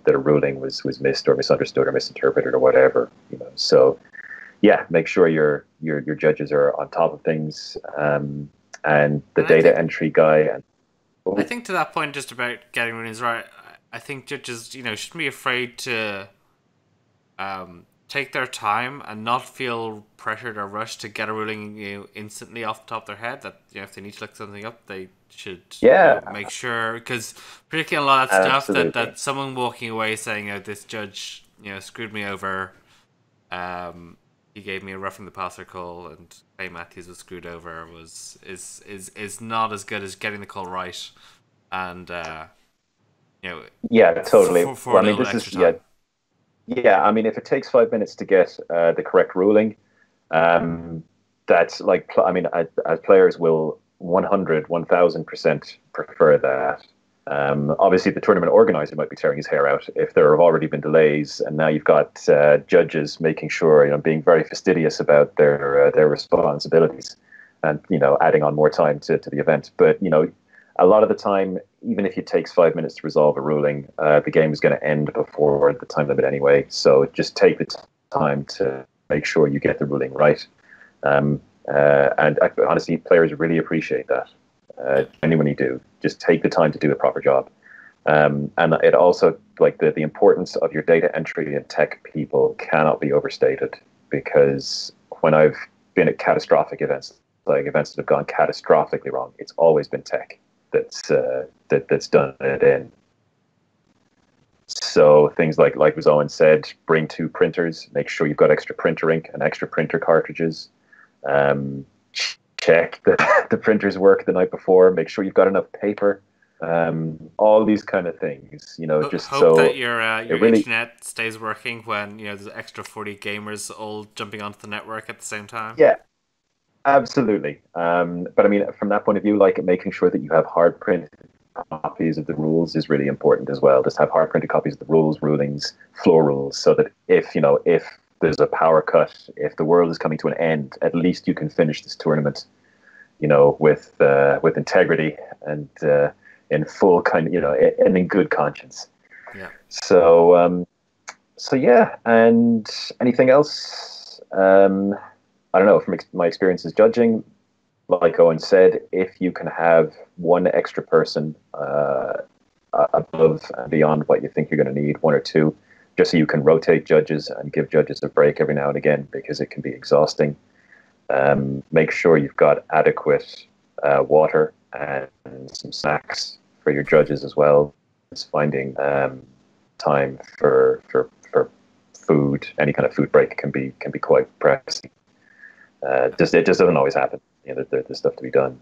that a ruling was missed or misunderstood or misinterpreted or whatever. So make sure your judges are on top of things, and the data entry guy. And I think to that point, just about getting rulings right, I think judges shouldn't be afraid to take their time and not feel pressured or rushed to get a ruling instantly off the top of their head. That if they need to look something up, they should make sure, because particularly a lot of stuff that someone walking away saying this judge screwed me over, he gave me a roughing the passer call and Clay Matthews was screwed over is not as good as getting the call right, and totally. This is time. If it takes 5 minutes to get the correct ruling, that's like, as players will 1000% prefer that. Obviously, the tournament organizer might be tearing his hair out if there have already been delays, and now you've got judges making sure, being very fastidious about their responsibilities, and adding on more time to the event. But a lot of the time, even if it takes 5 minutes to resolve a ruling, the game is going to end before the time limit anyway. So just take the time to make sure you get the ruling right. Honestly, players really appreciate that. Genuinely do. Just take the time to do a proper job. And it also, like, the importance of your data entry and tech people cannot be overstated, because when I've been at catastrophic events, like events that have gone catastrophically wrong, it's always been tech that's done it in. So things like as Owen said, bring 2 printers, make sure you've got extra printer ink and extra printer cartridges. Check that the printers work the night before. Make sure you've got enough paper. All these kind of things, just hope so that your internet stays working when there's extra 40 gamers all jumping onto the network at the same time. Yeah, absolutely. But I mean, from that point of view, like, making sure that you have hard printed copies of the rules is really important as well. Just have hard printed copies of the rules, rulings, floor rules, so that if there's a power cut, if the world is coming to an end, at least you can finish this tournament, with integrity and in full and in good conscience. Yeah. So yeah, and anything else? I don't know. From my experiences judging, like Owen said, if you can have one extra person above and beyond what you think you're going to need, one or two, just so you can rotate judges and give judges a break every now and again, because it can be exhausting. Make sure you've got adequate water and some snacks for your judges as well. It's finding time for food. Any kind of food break can be quite pressing. It just doesn't always happen. There's stuff to be done.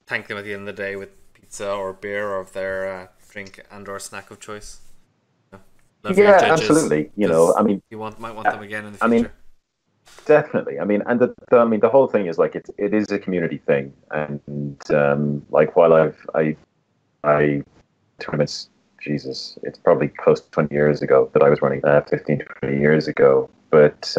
Thank them at the end of the day with pizza or beer or their drink and/or snack of choice. Yeah, absolutely. You might want them again in the future. Definitely. The whole thing is like it is a community thing, and while I tournaments, Jesus, it's probably close to 20 years ago that I was running, 15 to 20 years ago. But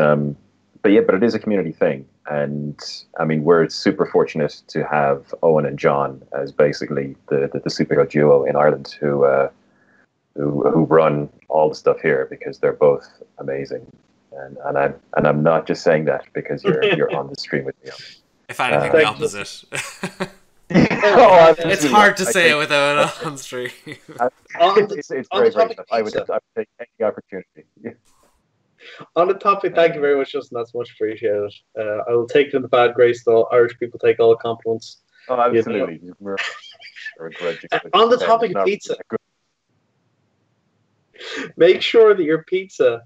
it is a community thing. And we're super fortunate to have Eoin and John as basically the superhero duo in Ireland who run all the stuff here, because they're both amazing. And I'm not just saying that because you're on the stream with me. If anything, the opposite. It's hard to say it without on stream. It's very, very tough. I would take any opportunity. On the topic, thank you very much, Justin. That's much appreciated. I will take it in the bad grace, though. Irish people take all compliments. Oh, absolutely. On the topic of pizza, make sure that your pizza,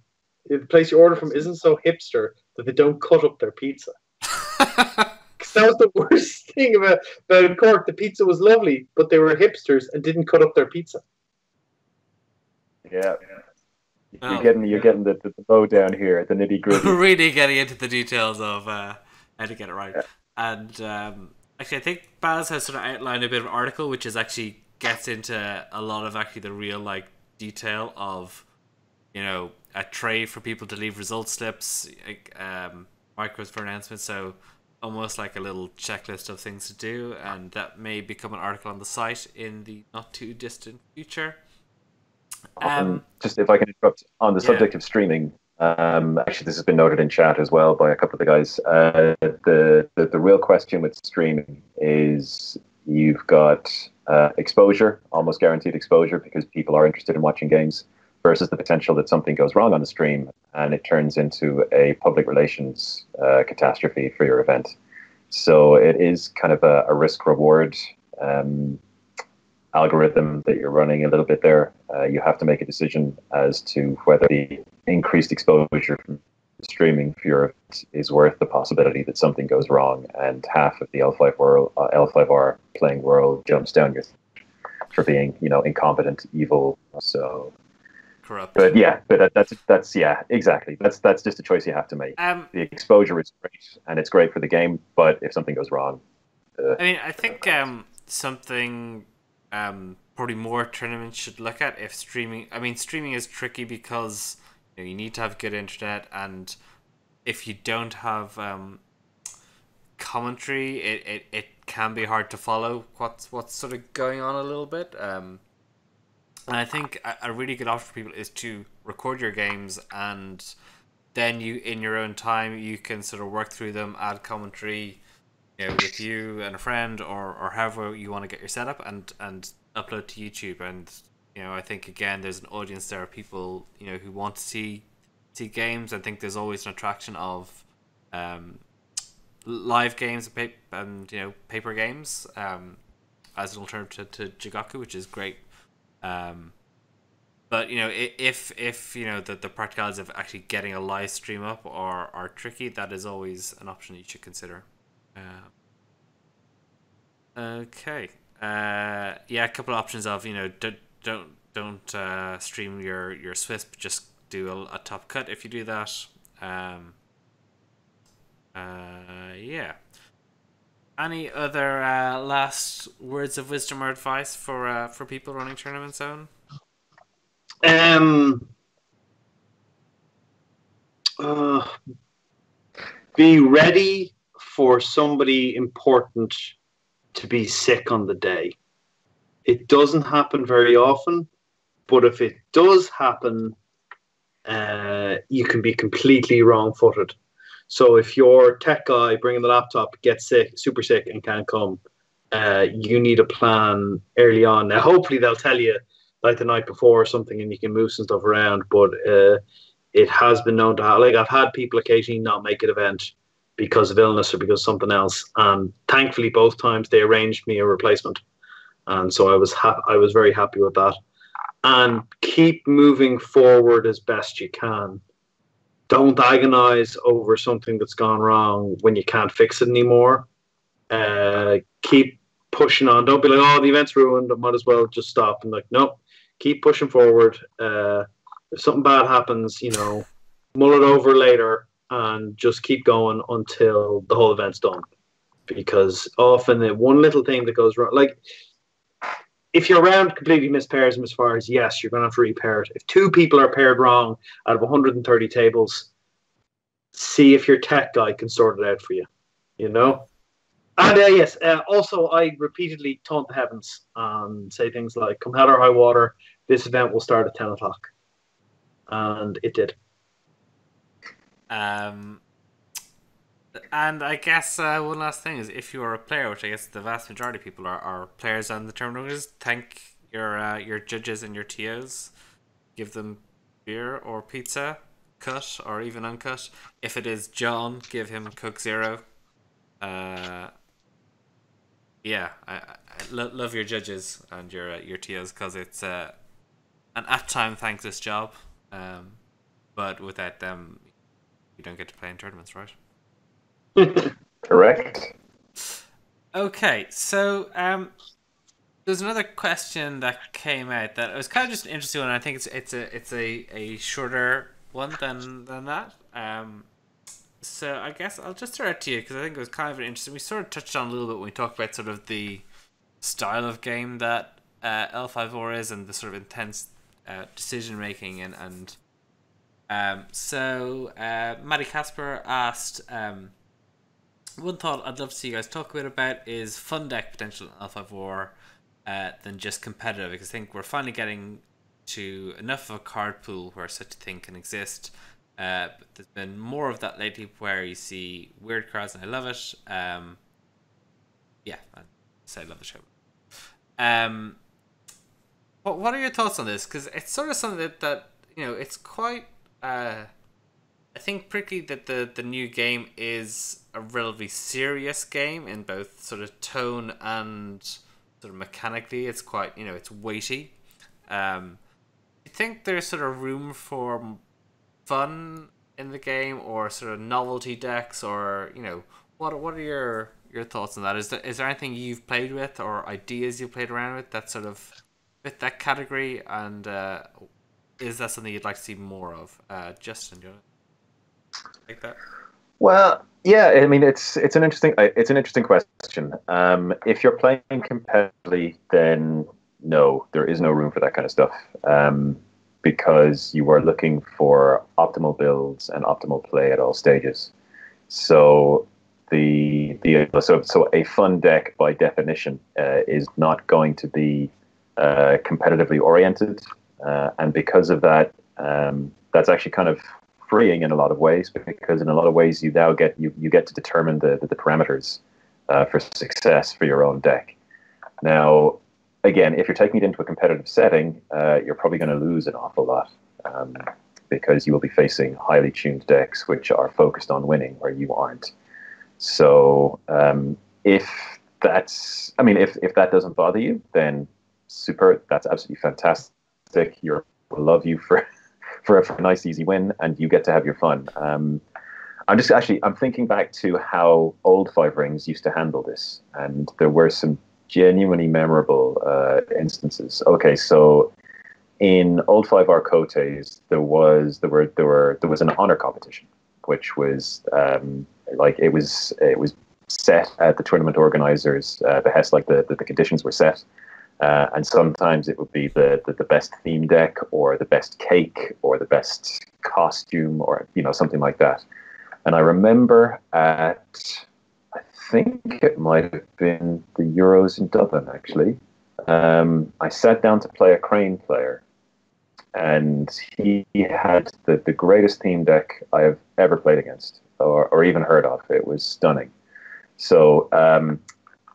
the place you order from, isn't so hipster that they don't cut up their pizza. Because that was the worst thing about Cork. The pizza was lovely, but they were hipsters and didn't cut up their pizza. Yeah. You're getting the low down here, the nitty gritty. Really getting into the details of how to get it right. Yeah. And actually, I think Baz has sort of outlined a bit of an article which is gets into a lot of the real detail of a tray for people to leave result slips, micros for announcements. So almost like a little checklist of things to do, and that may become an article on the site in the not too distant future. Just if I can interrupt on the subject of streaming, actually this has been noted in chat as well by a couple of the guys. The real question with streaming is you've got exposure, almost guaranteed exposure, because people are interested in watching games, versus the potential that something goes wrong on the stream and it turns into a public relations catastrophe for your event. So it is kind of a risk-reward algorithm that you're running a little bit there. You have to make a decision as to whether the increased exposure from streaming for your event is worth the possibility that something goes wrong and half of the L5R playing world jumps down your for being, incompetent, evil. So corrupt. But that's exactly. That's just a choice you have to make. The exposure is great and it's great for the game, but if something goes wrong, I think something probably more tournaments should look at if streaming. Streaming is tricky because you need to have good internet, and if you don't have commentary, it can be hard to follow what's sort of going on a little bit. And I think a really good option for people is to record your games, and then you, in your own time, you can sort of work through them, add commentary, with you and a friend, or however you want to get your setup, and upload to YouTube. And I think again, there's an audience there of people who want to see games. I think there's always an attraction of live games and paper games as an alternative to Jigoku, which is great. But if the practicalities of actually getting a live stream up are tricky, that is always an option you should consider. Okay. A couple of options of don't stream your Swisp, just do a top cut if you do that. Any other last words of wisdom or advice for people running tournaments, Owen? Be ready for somebody important to be sick on the day. It doesn't happen very often, but if it does happen, you can be completely wrong-footed. So if your tech guy bringing the laptop gets sick, super sick, and can't come, you need a plan early on. Now, hopefully they'll tell you like the night before or something, and you can move some stuff around. But it has been known to have, like, I've had people occasionally not make an event because of illness or because of something else, and thankfully both times they arranged me a replacement, and so I was very happy with that. And keep moving forward as best you can. Don't agonize over something that's gone wrong when you can't fix it anymore. Keep pushing on. Don't be like, oh, the event's ruined, I might as well just stop. And like, no, keep pushing forward. If something bad happens, mull it over later and just keep going until the whole event's done. Because often the one little thing that goes wrong, like if your round completely missed pairs and misfires, yes, you're going to have to repair it. If 2 people are paired wrong out of 130 tables, see if your tech guy can sort it out for you. And yes, also I repeatedly taunt the heavens and say things like, come hell or high water, this event will start at 10 o'clock. And it did. And I guess one last thing is, if you are a player, which I guess the vast majority of people are players on the tournament, is thank your judges and your TOs. Give them beer or pizza, cut or even uncut. If it is John, give him Coke Zero. Yeah, I love your judges and your TOs, because it's an at-time thankless job. But without them, you don't get to play in tournaments, right? Correct. Okay, so there's another question that came out that was kind of just an interesting one. I think it's a shorter one than that. So I guess I'll just throw it to you, because I think it was kind of interesting. We sort of touched on a little bit when we talked about sort of the style of game that L5R is, and the sort of intense decision making and so Maddie Casper asked, one thought I'd love to see you guys talk a bit about is fun deck potential in L5R than just competitive, because I think we're finally getting to enough of a card pool where such a thing can exist. But there's been more of that lately, where you see weird cards, and I love it. Yeah, I'd say I love the show. What are your thoughts on this? Because it's sort of something that it's quite. I think particularly that the new game is a relatively serious game in both sort of tone and sort of mechanically. It's quite it's weighty. You think there's sort of room for fun in the game, or sort of novelty decks, or what are your thoughts on that? Is there anything you've played with or ideas you've played around with that sort of fit that category, and is that something you'd like to see more of? Justin, do you want to take that? Well, yeah, I mean it's an interesting question. If you're playing competitively, then no, there is no room for that kind of stuff. Because you are looking for optimal builds and optimal play at all stages. So so a fun deck by definition is not going to be competitively oriented, and because of that, that's actually kind of freeing in a lot of ways, because in a lot of ways you now get to determine the parameters for success for your own deck. Now, again, if you're taking it into a competitive setting, you're probably going to lose an awful lot, because you will be facing highly tuned decks which are focused on winning where you aren't. So if that doesn't bother you, then super, that's absolutely fantastic. We'll love you for a nice easy win, and you get to have your fun. I'm thinking back to how old Five Rings used to handle this, and there were some genuinely memorable instances. Okay, so in old 5R Cotes, there was an honor competition, which was it was set at the tournament organizers' behest. Like the conditions were set, And sometimes it would be the best theme deck or the best cake or the best costume or, something like that. And I remember I think it might have been the Euros in Dublin, actually. I sat down to play a Crane player, and he had the greatest theme deck I have ever played against or even heard of. It was stunning. So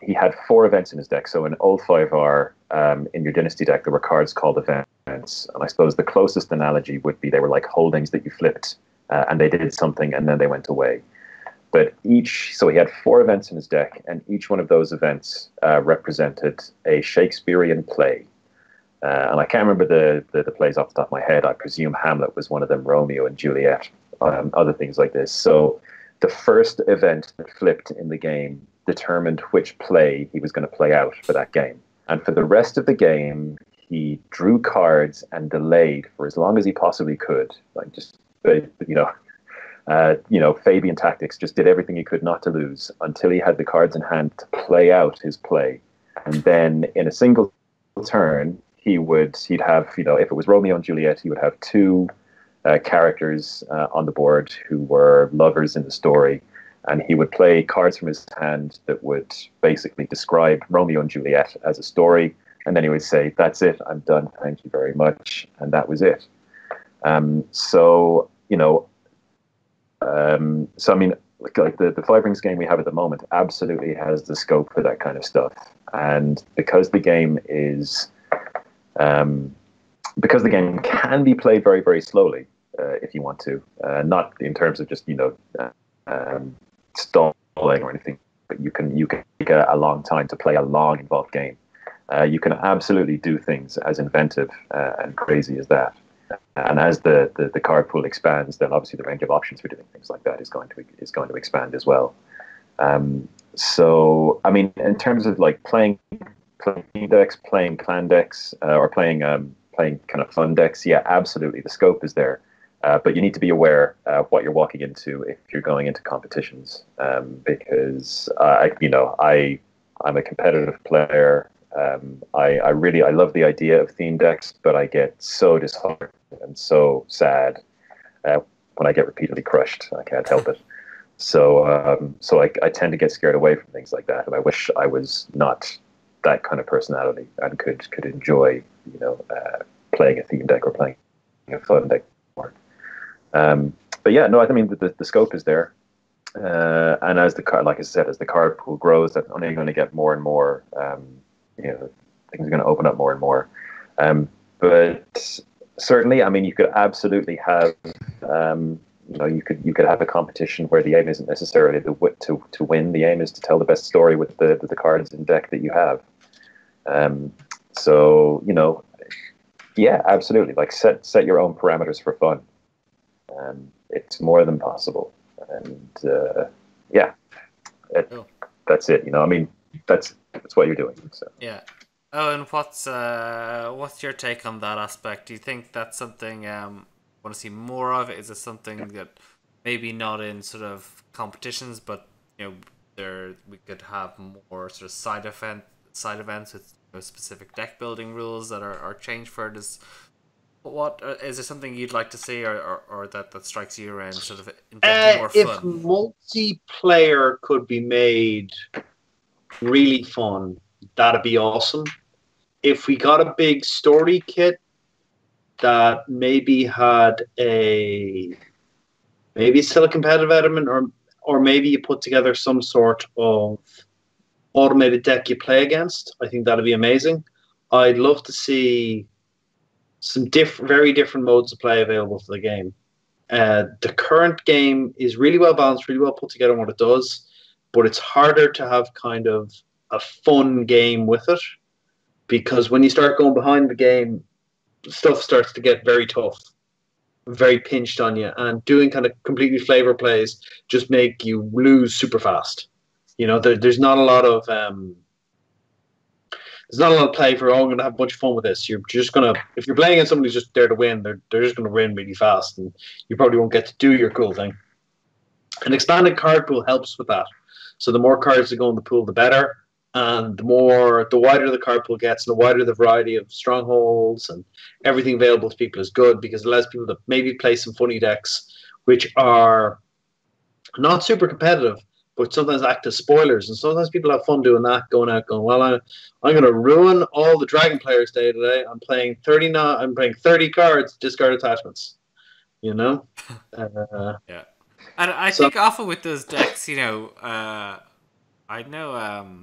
he had 4 events in his deck. So in old 5R, in your Dynasty deck, there were cards called events. And I suppose the closest analogy would be they were like holdings that you flipped, and they did something and then they went away. But so he had 4 events in his deck, and each one of those events represented a Shakespearean play. And I can't remember the plays off the top of my head. I presume Hamlet was one of them, Romeo and Juliet, other things like this. So the first event that flipped in the game determined which play he was going to play out for that game. And for the rest of the game, he drew cards and delayed for as long as he possibly could. Like just, Fabian tactics, just did everything he could not to lose until he had the cards in hand to play out his play. And then in a single turn, he'd have, if it was Romeo and Juliet, he would have 2 characters on the board who were lovers in the story. And he would play cards from his hand that would basically describe Romeo and Juliet as a story. And then he would say, "That's it, I'm done, thank you very much." And that was it. So I mean, like the Five Rings game we have at the moment absolutely has the scope for that kind of stuff. And because the game can be played very, very slowly, if you want to, not in terms of just stalling or anything, but you can take a long time to play a long, involved game. You can absolutely do things as inventive and crazy as that. And as the card pool expands, then obviously the range of options for doing things like that is going to expand as well. So I mean, in terms of like playing team decks, playing clan decks, or playing kind of fun decks, yeah, absolutely, the scope is there. But you need to be aware of what you're walking into if you're going into competitions, because I'm a competitive player. I love the idea of theme decks, but I get so disheartened and so sad when I get repeatedly crushed. I can't help it. So I tend to get scared away from things like that, and I wish I was not that kind of personality and could enjoy playing a theme deck or playing a fun deck more. But yeah, no, I mean the scope is there, and as the card pool grows, that's only going to get more and more. Things are going to open up more and more. But certainly, I mean, you could absolutely have, you could have a competition where the aim isn't necessarily to win. The aim is to tell the best story with the cards in deck that you have. Yeah, absolutely. Like set your own parameters for fun. It's more than possible, and that's it. I mean, that's what you're doing. So. Yeah. Oh, and what's your take on that aspect? Do you think that's something want to see more of? Is it something that maybe not in sort of competitions, but we could have more sort of side events with specific deck building rules that are changed for this? What is there something you'd like to see, or that strikes you around sort of injecting more fun? If multiplayer could be made really fun, that'd be awesome. If we got a big story kit that maybe had still a competitive element, or maybe you put together some sort of automated deck you play against, I think that'd be amazing. I'd love to see some very different modes of play available for the game. The current game is really well balanced, really well put together in what it does, but it's harder to have kind of a fun game with it, because when you start going behind the game, stuff starts to get very tough, very pinched on you, and doing kind of completely flavor plays just make you lose super fast. There's not a lot of play for, I'm going to have a bunch of fun with this. You're just going to, if you're playing against somebody who's just there to win, they're just going to win really fast, and you probably won't get to do your cool thing. An expanded card pool helps with that. So the more cards that go in the pool, the better. And the wider the card pool gets, and the wider the variety of strongholds and everything available to people is good, because it allows people to maybe play some funny decks which are not super competitive, but sometimes act as spoilers. And sometimes people have fun doing that, going out, going, well, I'm going to ruin all the Dragon players' day today. I'm playing 30 cards, discard attachments. You know? Yeah. And I think often with those decks, you know, I know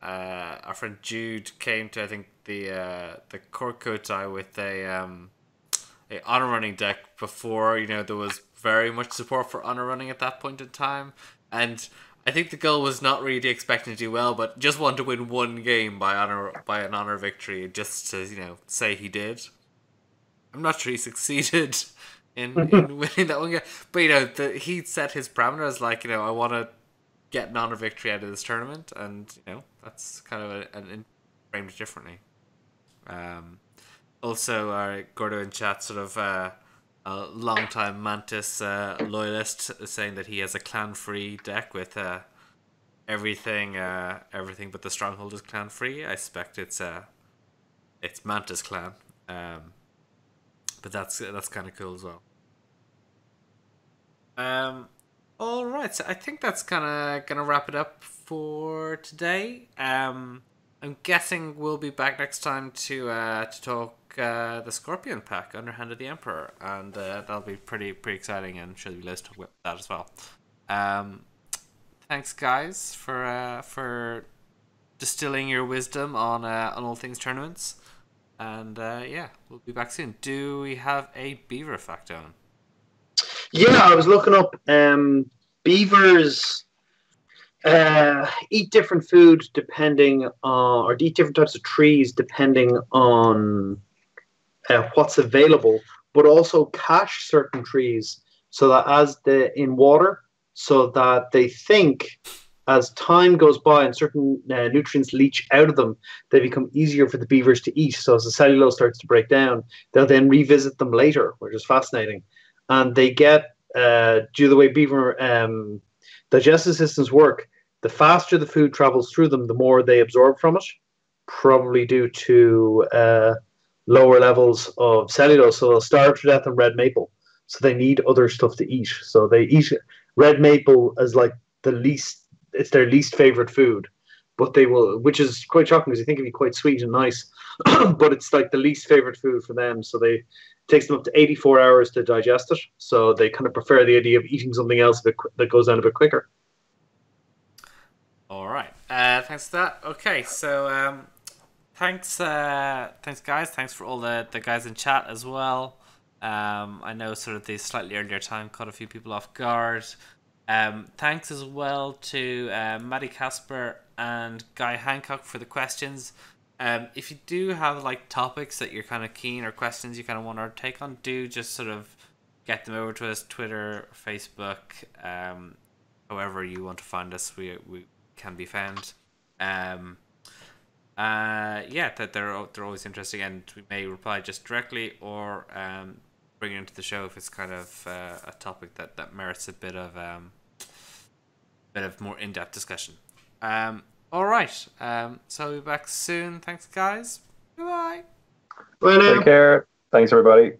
our friend Jude came to, I think, the Court Kotai with a honor running deck before, you know, there was very much support for honor running at that point in time. And I think the goal was not really expecting to do well, but just wanted to win one game by an honor victory, just to, you know, say he did. I'm not sure he succeeded in winning that one game, but you know, he set his parameters like, you know, I want to get an honor victory out of this tournament, and you know, that's kind of an framed differently. Also, Gordo in chat, sort of a long-time Mantis loyalist, saying that he has a clan-free deck with everything but the stronghold is clan-free. I suspect it's Mantis clan, but that's kind of cool as well. All right, so I think that's gonna wrap it up for today. I'm guessing we'll be back next time to talk the Scorpion pack, Underhand of the Emperor, and that'll be pretty exciting, and should be loads to talk about that as well. Thanks, guys, for distilling your wisdom on all things tournaments, and yeah, we'll be back soon. Do we have a beaver fact, Owen? Yeah, I was looking up beavers eat different food depending on, or eat different types of trees depending on what's available, but also cache certain trees so that in water, so that they think as time goes by and certain nutrients leach out of them, they become easier for the beavers to eat. So as the cellulose starts to break down, they'll then revisit them later, which is fascinating. And they get, due to the way beaver digestive systems work, the faster the food travels through them, the more they absorb from it, probably due to lower levels of cellulose. So they'll starve to death on red maple. So they need other stuff to eat. So they eat red maple as like it's their least favorite food. But they will, which is quite shocking because you think it'd be quite sweet and nice, but it's like the least favorite food for them. So it takes them up to 84 hours to digest it. So they kind of prefer the idea of eating something else that goes down a bit quicker. All right. Thanks for that. Okay, so thanks guys. Thanks for all the guys in chat as well. I know sort of the slightly earlier time caught a few people off guard. Thanks as well to Maddie Casper and Guy Hancock for the questions. If you do have like topics that you're kind of keen, or questions you kind of want our take on, do just sort of get them over to us, Twitter, Facebook, however you want to find us, we can be found. Yeah, that they're always interesting, and we may reply just directly, or bring it into the show if it's kind of a topic that merits a bit of more in-depth discussion. All right, so I'll be back soon. Thanks, guys. Bye. Bye now. Take care. Thanks, everybody.